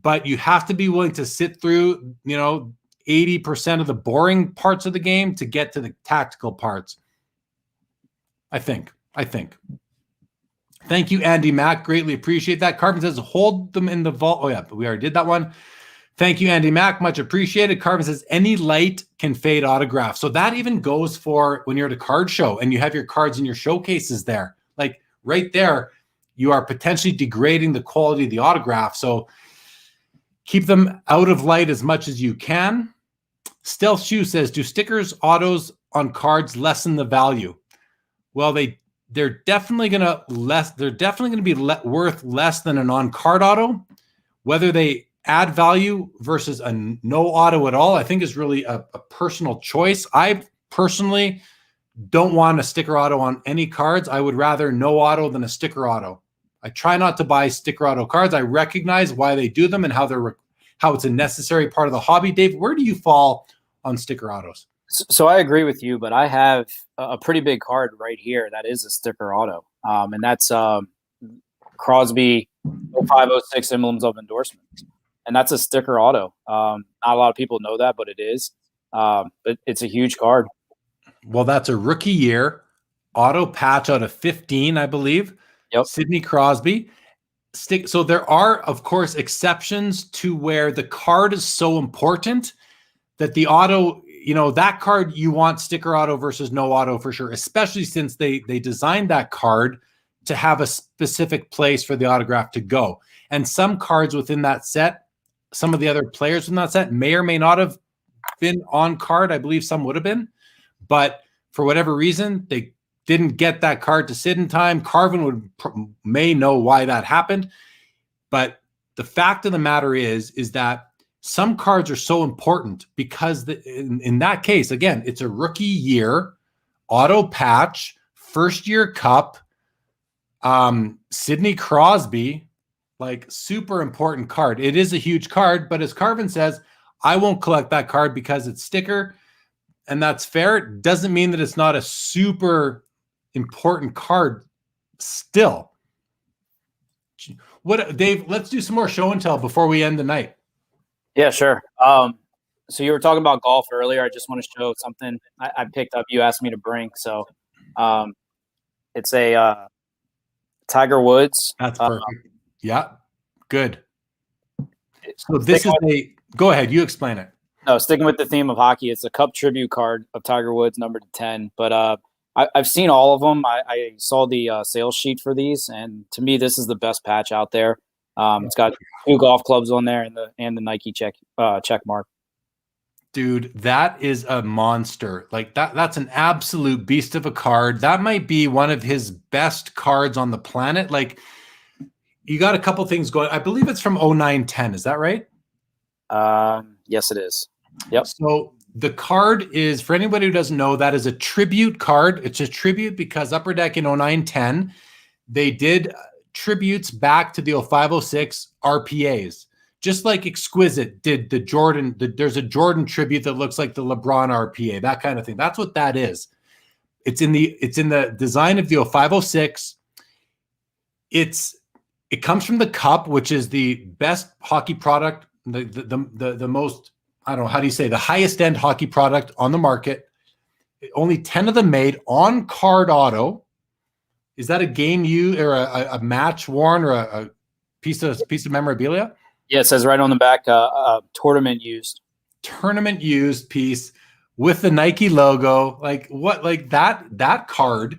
but you have to be willing to sit through, 80% of the boring parts of the game to get to the tactical parts. I think. Thank you, Andy Mack. Greatly appreciate that. Carvin says, hold them in the vault. Oh, yeah, but we already did that one. Thank you, Andy Mack. Much appreciated. Carvin says, any light can fade autograph. So that even goes for when you're at a card show and you have your cards in your showcases there. Like right there, you are potentially degrading the quality of the autograph. So keep them out of light as much as you can. Stealth Shoe says, do stickers, autos on cards lessen the value? Well, they're definitely going to be worth less than an on-card auto. Whether they add value versus a no auto at all, I think is really a personal choice. I personally don't want a sticker auto on any cards. I would rather no auto than a sticker auto. I try not to buy sticker auto cards. I recognize why they do them and how it's a necessary part of the hobby. Dave, where do you fall on sticker autos? So I agree with you, but I have a pretty big card right here that is a sticker auto, and that's Crosby 0506 emblems of endorsement, and that's a sticker auto. Not a lot of people know that, but it is. But it's a huge card. Well, that's a rookie year auto patch out of 15, I believe. Yep. Sidney Crosby. So there are, of course, exceptions to where the card is so important that the auto, that card you want sticker auto versus no auto for sure, especially since they designed that card to have a specific place for the autograph to go. And some cards within that set, some of the other players in that set may or may not have been on card. I believe some would have been, but for whatever reason, they didn't get that card to sit in time. Carvin may know why that happened. But the fact of the matter is that some cards are so important because in that case, again, it's a rookie year, auto patch, first year cup, Sidney Crosby, like super important card. It is a huge card, but as Carvin says, I won't collect that card because it's sticker, and that's fair. It doesn't mean that it's not a super important card still. Dave, let's do some more show and tell before we end the night. Yeah, sure. So you were talking about golf earlier. I just want to show something I picked up. You asked me to bring. So it's a Tiger Woods. That's perfect. Yeah, good. So this is go ahead. You explain it. No, sticking with the theme of hockey, it's a Cup tribute card of Tiger Woods, numbered to 10. But I've seen all of them. I saw the sales sheet for these, and to me, this is the best patch out there. It's got 2 golf clubs on there and the Nike check mark. Dude, that is a monster. Like that's an absolute beast of a card. That might be one of his best cards on the planet. Like you got a couple things going. I believe it's from 0910. Is that right? Yes, it is. Yep. So the card is, for anybody who doesn't know, that is a tribute card. It's a tribute because Upper Deck in 0910, they did tributes back to the 0506 RPAs, just like Exquisite did the Jordan. There's a Jordan tribute that looks like the LeBron RPA, that kind of thing. That's what that is. It's in the design of the 0506. It comes from the Cup, which is the best hockey product, the most, I don't know, how do you say, the highest end hockey product on the market. Only 10 of them made on card auto. Is that a game or a match worn or a piece of memorabilia? Yeah, it says right on the back, tournament used. Tournament used piece with the Nike logo. Like what? Like that card,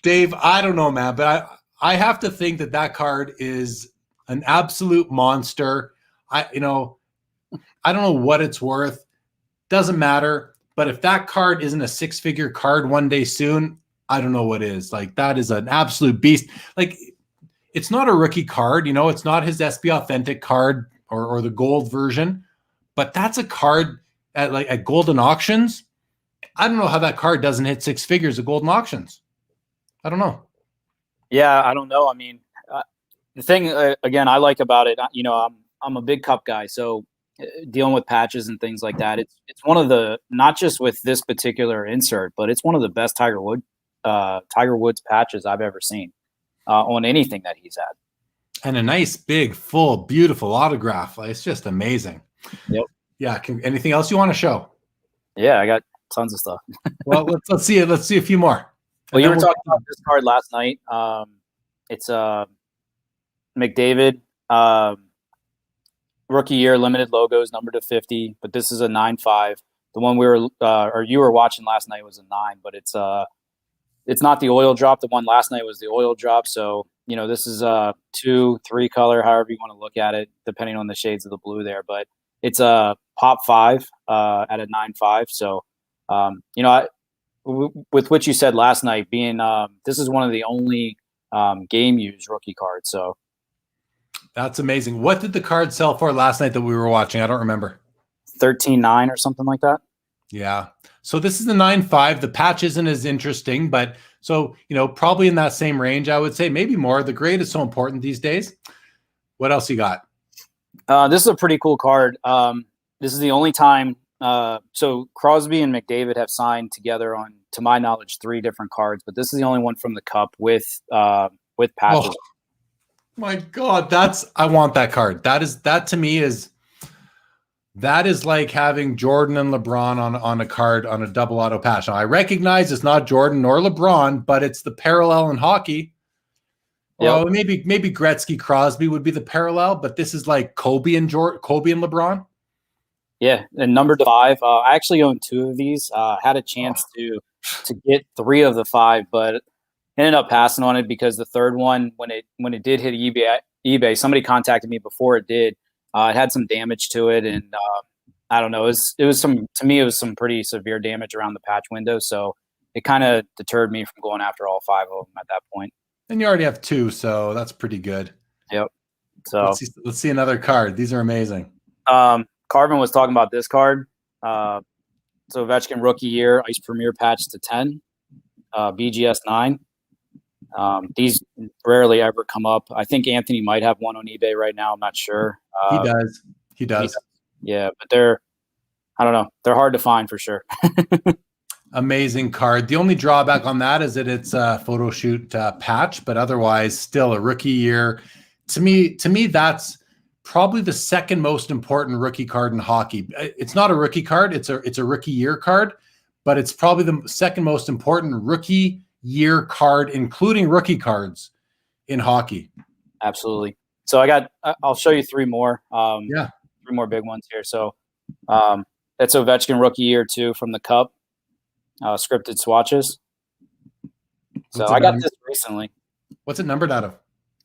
Dave. I don't know, man, but I have to think that card is an absolute monster. I don't know what it's worth. Doesn't matter. But if that card isn't a 6-figure card one day soon, I don't know what is. Like, that is an absolute beast. Like, it's not a rookie card, it's not his SB Authentic card or the gold version, but that's a card at Golden Auctions. I don't know how that card doesn't hit 6 figures at Golden Auctions. I don't know. Yeah, I don't know. I mean, the thing again I like about it, I'm a big Cup guy, so dealing with patches and things like that, it's one of the, not just with this particular insert, but it's one of the best Tiger Woods patches I've ever seen on anything that he's had. And a nice, big, full, beautiful autograph. It's just amazing. Yep. Yeah. Anything else you want to show? Yeah, I got tons of stuff. Well, let's see it. Let's see a few more. Well, you were talking about this card last night. It's McDavid. Rookie year, limited logos, numbered to 50, but this is a 9.5. The one you were watching last night was a 9, but it's not the oil drop. The one last night was the oil drop. So, this is a 2-3 color, however you want to look at it, depending on the shades of the blue there. But it's a pop 5 at a 9.5. So, with what you said last night, being this is one of the only game used rookie cards. So. That's amazing. What did the card sell for last night that we were watching? I don't remember. 13.9 or something like that. Yeah. So this is the 9.5. The patch isn't as interesting, but so, probably in that same range, I would say, maybe more. The grade is so important these days. What else you got? This is a pretty cool card. This is the only time. So Crosby and McDavid have signed together on, to my knowledge, 3 different cards, but this is the only one from the Cup with patches. Oh. My God, I want that card. That to me is like having Jordan and LeBron on a card on a double auto patch. Now, I recognize it's not Jordan nor LeBron, but it's the parallel in hockey. Yep. Well, maybe Gretzky Crosby would be the parallel, but this is like Kobe and LeBron. Yeah, and numbered to 5. I actually own 2 of these. Had a chance to get 3 of the 5, but ended up passing on it because the third one, when it did hit eBay, somebody contacted me before it did. It had some damage to it, and I don't know. It was some pretty severe damage around the patch window, so it kind of deterred me from going after all 5 of them at that point. And you already have 2, so that's pretty good. Yep. So let's see another card. These are amazing. Carvin was talking about this card. So Ovechkin rookie year, Ice Premier patch to 10, BGS 9. These rarely ever come up. I think Anthony might have one on eBay right now. I'm not sure. He does. Yeah, but I don't know. They're hard to find for sure. Amazing card. The only drawback on that is that it's a photo shoot patch, but otherwise still a rookie year. To me, that's probably the second most important rookie card in hockey. It's not a rookie card. It's a rookie year card, but it's probably the second most important rookie year card, including rookie cards in hockey. Absolutely. So I'll show you 3 more. 3 more big ones here. So that's Ovechkin rookie year 2 from the Cup, scripted swatches. So I got this recently. What's it numbered out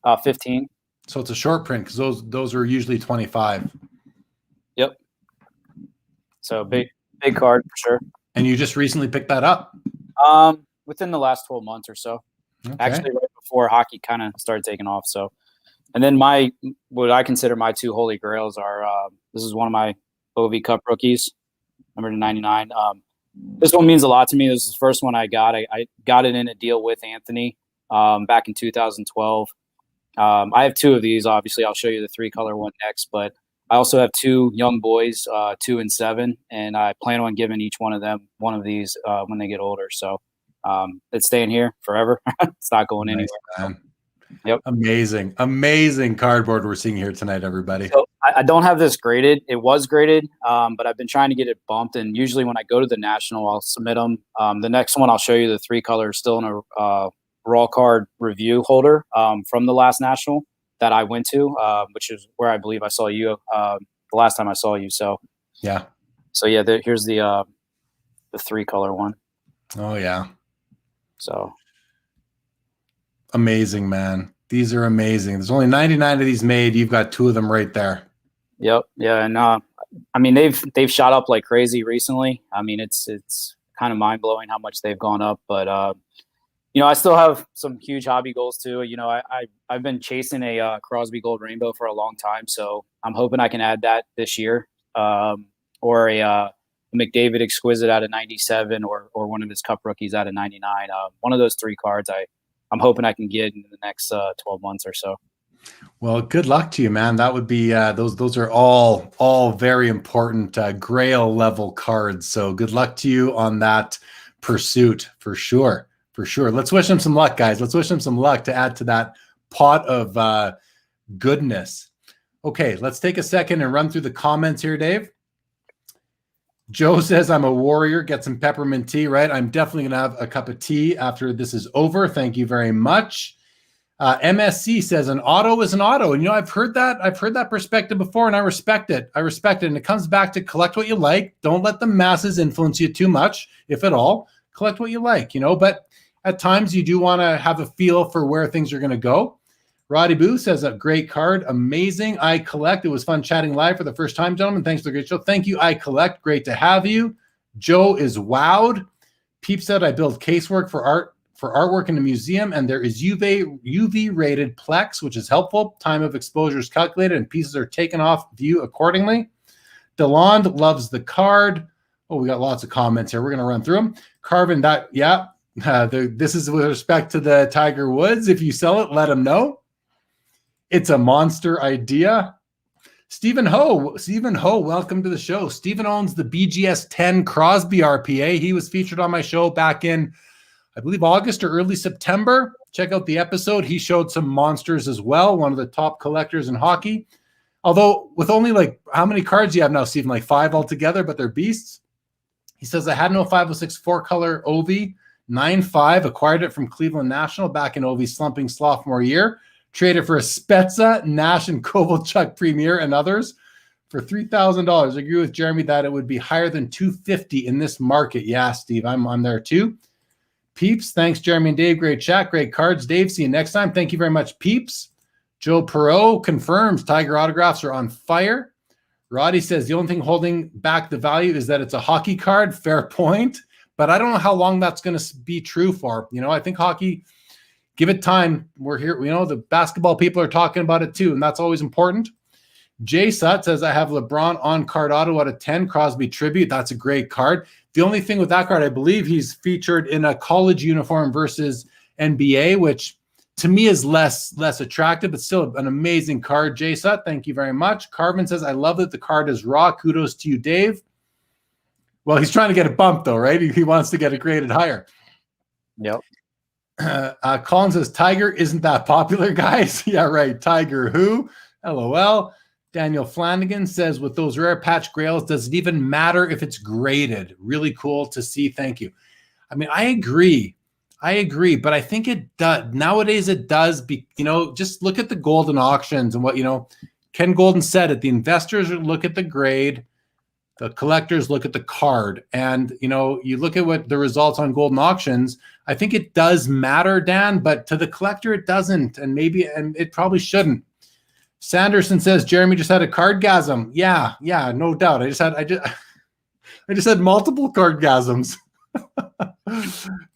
of? 15. So it's a short print because those are usually 25. Yep. So big card for sure. And you just recently picked that up? Within the last 12 months or so. Okay. Actually, right before hockey kind of started taking off. So, and then what I consider my 2 holy grails are, this is one of my OV Cup rookies, number 99. This one means a lot to me. This is the first one I got. I got it in a deal with Anthony back in 2012. I have 2 of these. Obviously, I'll show you the 3-color one next, but I also have 2 young boys, 2 and 7, and I plan on giving each one of them one of these when they get older. So it's staying here forever. It's not going anywhere. Man. Yep. Amazing cardboard we're seeing here tonight, everybody. So I don't have this graded. It was graded, but I've been trying to get it bumped. And usually when I go to the National, I'll submit them. The next one I'll show you, the 3-color, still in a raw card review holder from the last National that I went to, which is where I believe I saw you the last time I saw you. So yeah. Here's the 3-color one. Oh yeah. So amazing, man. These are amazing. There's only 99 of these made. You've got 2 of them right there. Yep. Yeah. And I mean, they've shot up like crazy recently. I mean, it's kind of mind blowing how much they've gone up, but I still have some huge hobby goals too. I've been chasing a Crosby Gold Rainbow for a long time, so I'm hoping I can add that this year, or a McDavid Exquisite out of 97, or one of his Cup rookies out of 99. One of those 3 cards I'm hoping I can get in the next 12 months or so. Well, good luck to you, man. That would be those are all very important Grail level cards. So good luck to you on that pursuit for sure. For sure. Let's wish him some luck, guys. Let's wish him some luck to add to that pot of goodness. Okay, let's take a second and run through the comments here, Dave. Joe says, I'm a warrior. Get some peppermint tea, right? I'm definitely going to have a cup of tea after this is over. Thank you very much. MSC says an auto is an auto. And, I've heard that perspective before, and I respect it. And it comes back to collect what you like. Don't let the masses influence you too much, if at all. Collect what you like, but at times you do want to have a feel for where things are going to go. Roddy Boo says a great card. Amazing. I collect. It was fun chatting live for the first time, gentlemen. Thanks for the great show. Thank you. I collect. Great to have you. Joe is wowed. Peep said I build casework for artwork in a museum, and there is UV rated Plex, which is helpful. Time of exposure is calculated and pieces are taken off view accordingly. Delon loves the card. Oh, we got lots of comments here. We're going to run through them. Carvin, this is with respect to the Tiger Woods. If you sell it, let them know. It's a monster idea. Stephen Ho, welcome to the show. Stephen owns the BGS 10 Crosby RPA. He was featured on my show back in, I believe, August or early September. Check out the episode. He showed some monsters as well, one of the top collectors in hockey. Although with only how many cards do you have now, Stephen? 5 altogether, but they're beasts. He says, I had no 506 4-color Ovi 9.5, acquired it from Cleveland National back in Ovi's slumping sophomore year. Traded for a Spezza, Nash, and Kovalchuk Premier and others for $3,000. I agree with Jeremy that it would be higher than $250 in this market. Yeah, Steve, I'm there too. Peeps, thanks, Jeremy and Dave. Great chat, great cards. Dave, see you next time. Thank you very much, Peeps. Joe Perrault confirms Tiger autographs are on fire. Roddy says the only thing holding back the value is that it's a hockey card. Fair point. But I don't know how long that's going to be true for. I think hockey, give it time. We're here. The basketball people are talking about it too, and that's always important. Jay Sutt says, I have LeBron on card auto out of 10, Crosby tribute. That's a great card. The only thing with that card, I believe he's featured in a college uniform versus NBA, which to me is less attractive, but still an amazing card. Jay Sutt, thank you very much. Carvin says, I love that the card is raw. Kudos to you, Dave. Well, he's trying to get it bumped though, right? He wants to get it graded higher. Yep. Colin says, Tiger isn't that popular, guys. Yeah, right. Tiger who? LOL. Daniel Flanagan says, with those rare patch grails, does it even matter if it's graded? Really cool to see. Thank you. I mean, I agree, but I think it does. Nowadays it does. Just look at the Golden auctions and what, Ken Golden said it. The investors look at the grade. The collectors look at the card, and you look at what the results on Golden auctions. I think it does matter, Dan, but to the collector it doesn't, and it probably shouldn't. Sanderson says Jeremy just had a cardgasm. Yeah, no doubt. I just had multiple cardgasms.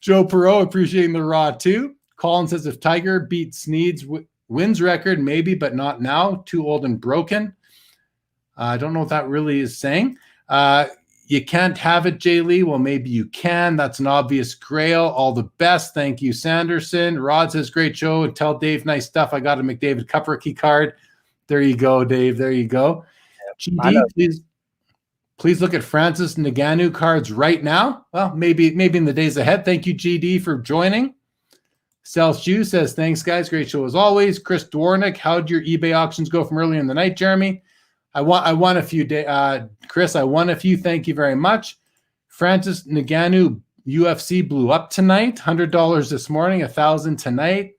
Joe Perrault appreciating the raw too. Colin says if Tiger beats Snead's wins record, maybe, but not now. Too old and broken. I don't know what that really is saying. you can't have it, Jay Lee. Well, maybe you can. That's an obvious grail. All the best. Thank you, Sanderson. Rod says, great show. Tell Dave nice stuff. I got a McDavid Cup rookie card. There you go, Dave. There you go. GD, please look at Francis Ngannou cards right now. Well, maybe in the days ahead. Thank you, GD, for joining. South Jew says, thanks, guys. Great show as always. Chris Dwornik, how'd your eBay auctions go from earlier in the night, Jeremy? I won a few, Chris. I won a few. Thank you very much. Francis Ngannou UFC blew up tonight. $100 this morning, $1,000 tonight.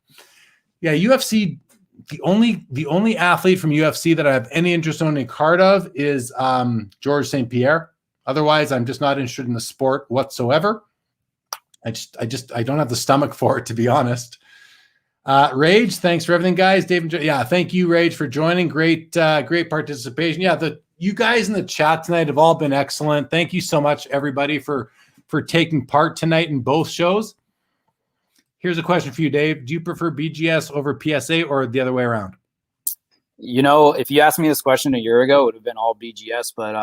Yeah, UFC. The only athlete from UFC that I have any interest in owning a card of is Georges St. Pierre. Otherwise, I'm just not interested in the sport whatsoever. I don't have the stomach for it, to be honest. Rage, thanks for everything, guys. Dave, thank you, Rage, for joining. Great participation. Yeah, you guys in the chat tonight have all been excellent. Thank you so much, everybody, for taking part tonight in both shows. Here's a question for you, Dave. Do you prefer BGS over PSA or the other way around? If you asked me this question a year ago, it would have been all BGS, but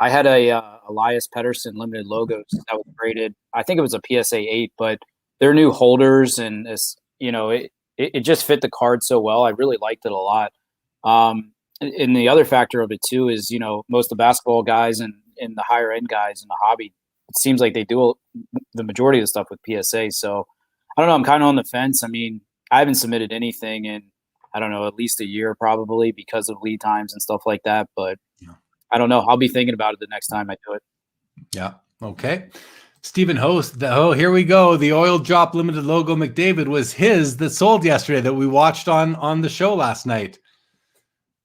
I had a Elias Pettersson limited logos that was graded. I think it was a PSA 8, but they're new holders, and it just fit the card so well. I really liked it a lot. And the other factor of it too is, most of the basketball guys and the higher end guys in the hobby, it seems like they do the majority of the stuff with PSA. So I don't know. I'm kind of on the fence. I mean, I haven't submitted anything in, I don't know, at least a year probably because of lead times and stuff like that. But I don't know. I'll be thinking about it the next time I do it. Yeah. Okay. Stephen Host. Here we go. The oil drop limited logo McDavid was his that sold yesterday that we watched on the show last night.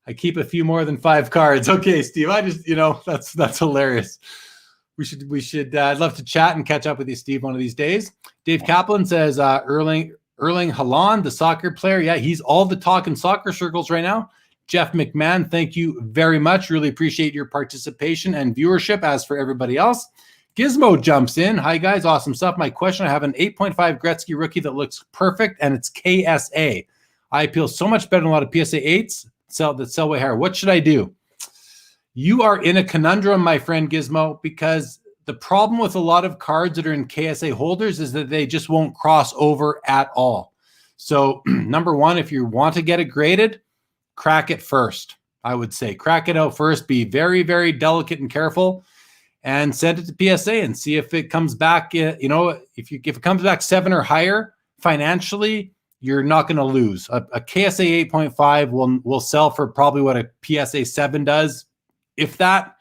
I keep a few more than 5 cards. Okay, Steve. I just, that's hilarious. We should. I'd love to chat and catch up with you, Steve, one of these days. Dave Kaplan says Erling Haaland, the soccer player. Yeah, he's all the talk in soccer circles right now. Jeff McMahon, thank you very much. Really appreciate your participation and viewership. As for everybody else, Gizmo jumps in. Hi guys, awesome stuff. My question: I have an 8.5 Gretzky rookie that looks perfect, and it's KSA. I feel so much better than a lot of PSA 8s that sell way higher. What should I do? You are in a conundrum, my friend Gizmo, because the problem with a lot of cards that are in KSA holders is that they just won't cross over at all. So number one, if you want to get it graded, crack it first. I would say crack it out first. Be very, very delicate and careful, and send it to PSA and see if it comes back. If it comes back 7 or higher financially, you're not going to lose. A KSA 8.5 will sell for probably what a PSA 7 does, if that.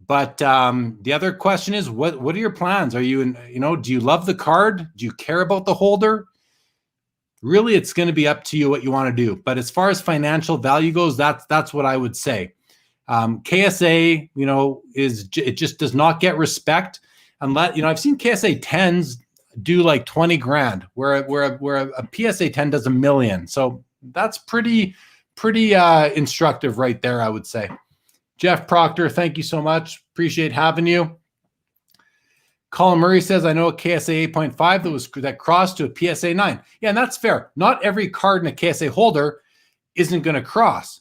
But the other question is, what are your plans? Are you do you love the card? Do you care about the holder? Really, it's going to be up to you what you want to do. But as far as financial value goes, that's what I would say. KSA, it just does not get respect unless, I've seen KSA 10s do like 20 grand, where a PSA 10 does $1 million. So that's pretty instructive right there, I would say. Jeff Proctor, thank you so much. Appreciate having you. Colin Murray says, I know a KSA 8.5 that crossed to a PSA 9. Yeah, and that's fair. Not every card in a KSA holder isn't going to cross.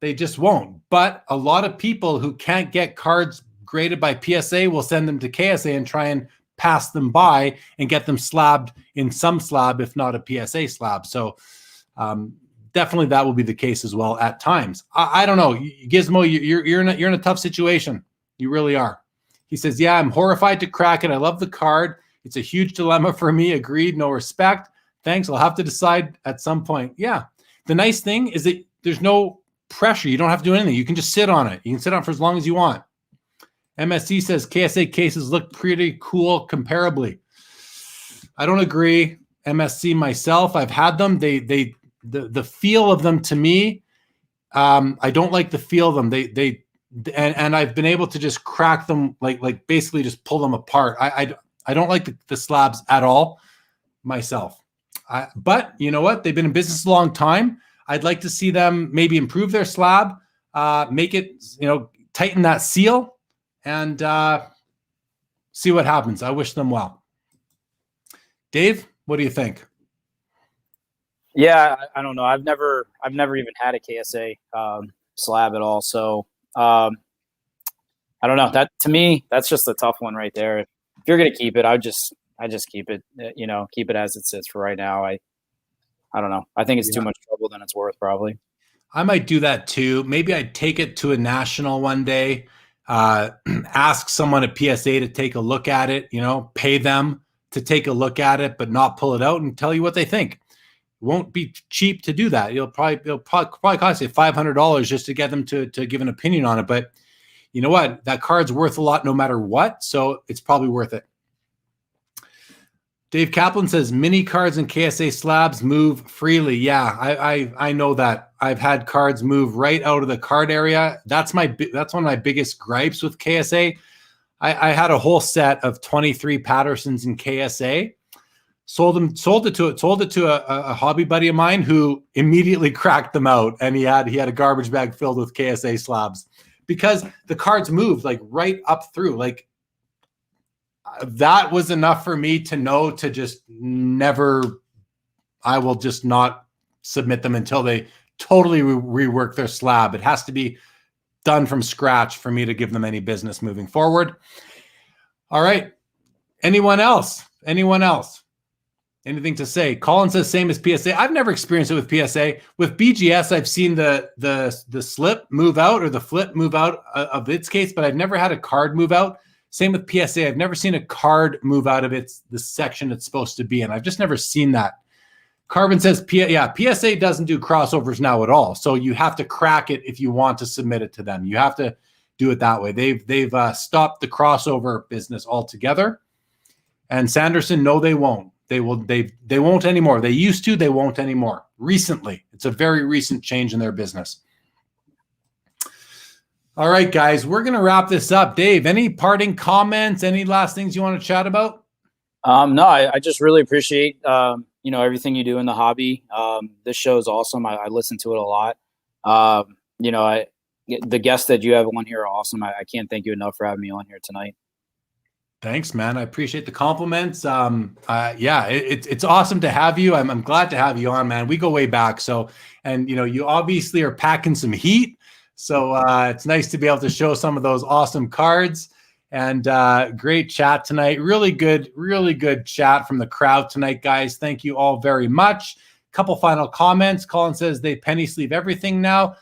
They just won't. But a lot of people who can't get cards graded by PSA will send them to KSA and try and pass them by and get them slabbed in some slab, if not a PSA slab. So definitely that will be the case as well at times. I don't know. Gizmo, you're in a tough situation. You really are. He says, yeah, I'm horrified to crack it. I love the card. It's a huge dilemma for me. Agreed. No respect. Thanks. I'll have to decide at some point. Yeah. The nice thing is that there's no pressure. You don't have to do anything. You can just sit on it. You can sit on it for as long as you want. MSC says KSA cases look pretty cool comparably. I don't agree. MSC myself, I've had them. The feel of them to me, I don't like the feel of them. And I've been able to just crack them, like basically just pull them apart. I don't like the slabs at all myself. But you know what? They've been in business a long time. I'd like to see them maybe improve their slab, make it, tighten that seal, and see what happens. I wish them well. Dave, what do you think? Yeah, I don't know. I've never even had a KSA slab at all. So I don't know. That to me, that's just a tough one right there. If you're gonna keep it, I just keep it. Keep it as it sits for right now. I don't know. I think it's too much trouble than it's worth, probably. I might do that too. Maybe I'd take it to a national one day. Ask someone at PSA to take a look at it. Pay them to take a look at it, but not pull it out and tell you what they think. It won't be cheap to do that. It'll probably cost you $500 just to get them to give an opinion on it. But you know what? That card's worth a lot no matter what, so it's probably worth it. Dave Kaplan says mini cards and KSA slabs move freely. Yeah, I know that. I've had cards move right out of the card area. That's one of my biggest gripes with KSA. I had a whole set of 23 Pattersons in KSA. Sold it to a hobby buddy of mine who immediately cracked them out, and he had a garbage bag filled with KSA slabs because the cards moved like right up through. Like that was enough for me to know to just never. I will just not submit them until they totally rework their slab. It has to be done from scratch for me to give them any business moving forward. All right. Anyone else? Anything to say? Colin says same as PSA. I've never experienced it with PSA. With BGS, I've seen the slip move out or the flip move out of its case, but I've never had a card move out. Same with PSA. I've never seen a card move out of the section it's supposed to be in. I've just never seen that. Carbon says, PSA doesn't do crossovers now at all. So you have to crack it if you want to submit it to them. You have to do it that way. They've stopped the crossover business altogether. And Sanderson, no, they won't. They won't anymore. They used to, they won't anymore. Recently. It's a very recent change in their business. All right, guys, we're going to wrap this up. Dave, any parting comments? Any last things you want to chat about? No, I just really appreciate, everything you do in the hobby. This show is awesome. I listen to it a lot. The guests that you have on here are awesome. I can't thank you enough for having me on here tonight. Thanks, man. I appreciate the compliments. It's awesome to have you. I'm glad to have you on, man. We go way back. So, and you obviously are packing some heat. So it's nice to be able to show some of those awesome cards. And great chat tonight. Really good chat from the crowd tonight, guys. Thank you all very much. Couple final comments. Colin says they penny sleeve everything now.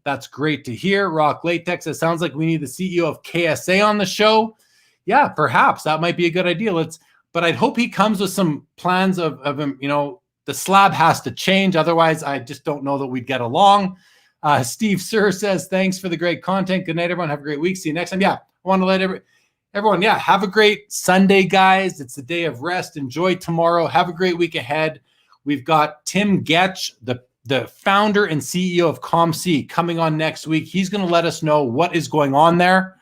That's great to hear. Rock Latex, it sounds like we need the CEO of KSA on the show. Yeah, perhaps that might be a good idea. But I'd hope he comes with some plans of him. The slab has to change. Otherwise, I just don't know that we'd get along. Steve Sir says, thanks for the great content. Good night, everyone. Have a great week. See you next time. Yeah, I want to let everyone, have a great Sunday, guys. It's the day of rest. Enjoy tomorrow. Have a great week ahead. We've got Tim Getch, the founder and CEO of ComC, coming on next week. He's going to let us know what is going on there,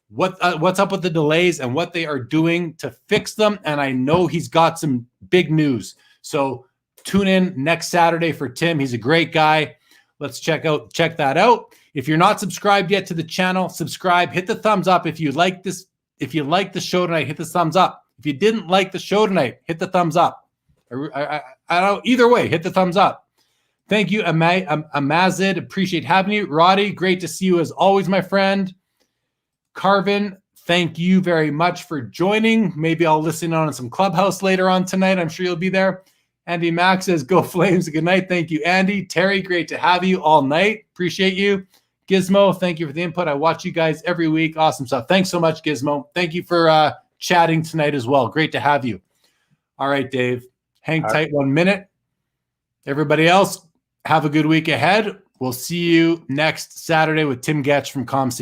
what's up with the delays and what they are doing to fix them. And I know he's got some big news. So tune in next Saturday for Tim. He's a great guy. Let's check that out. If you're not subscribed yet to the channel, subscribe, hit the thumbs up. If you like this, if you like the show tonight, hit the thumbs up. If you didn't like the show tonight, hit the thumbs up. I don't know, either way, hit the thumbs up. Thank you, Amazid. Appreciate having you. Roddy, great to see you as always, my friend. Carvin, thank you very much for joining. Maybe I'll listen on some Clubhouse later on tonight. I'm sure you'll be there. Andy Max says, go Flames. Good night. Thank you, Andy. Terry, great to have you all night. Appreciate you. Gizmo, thank you for the input. I watch you guys every week. Awesome stuff. Thanks so much, Gizmo. Thank you for chatting tonight as well. Great to have you. All right, Dave. Hang tight 1 minute. Everybody else, have a good week ahead. We'll see you next Saturday with Tim Getch from ComC.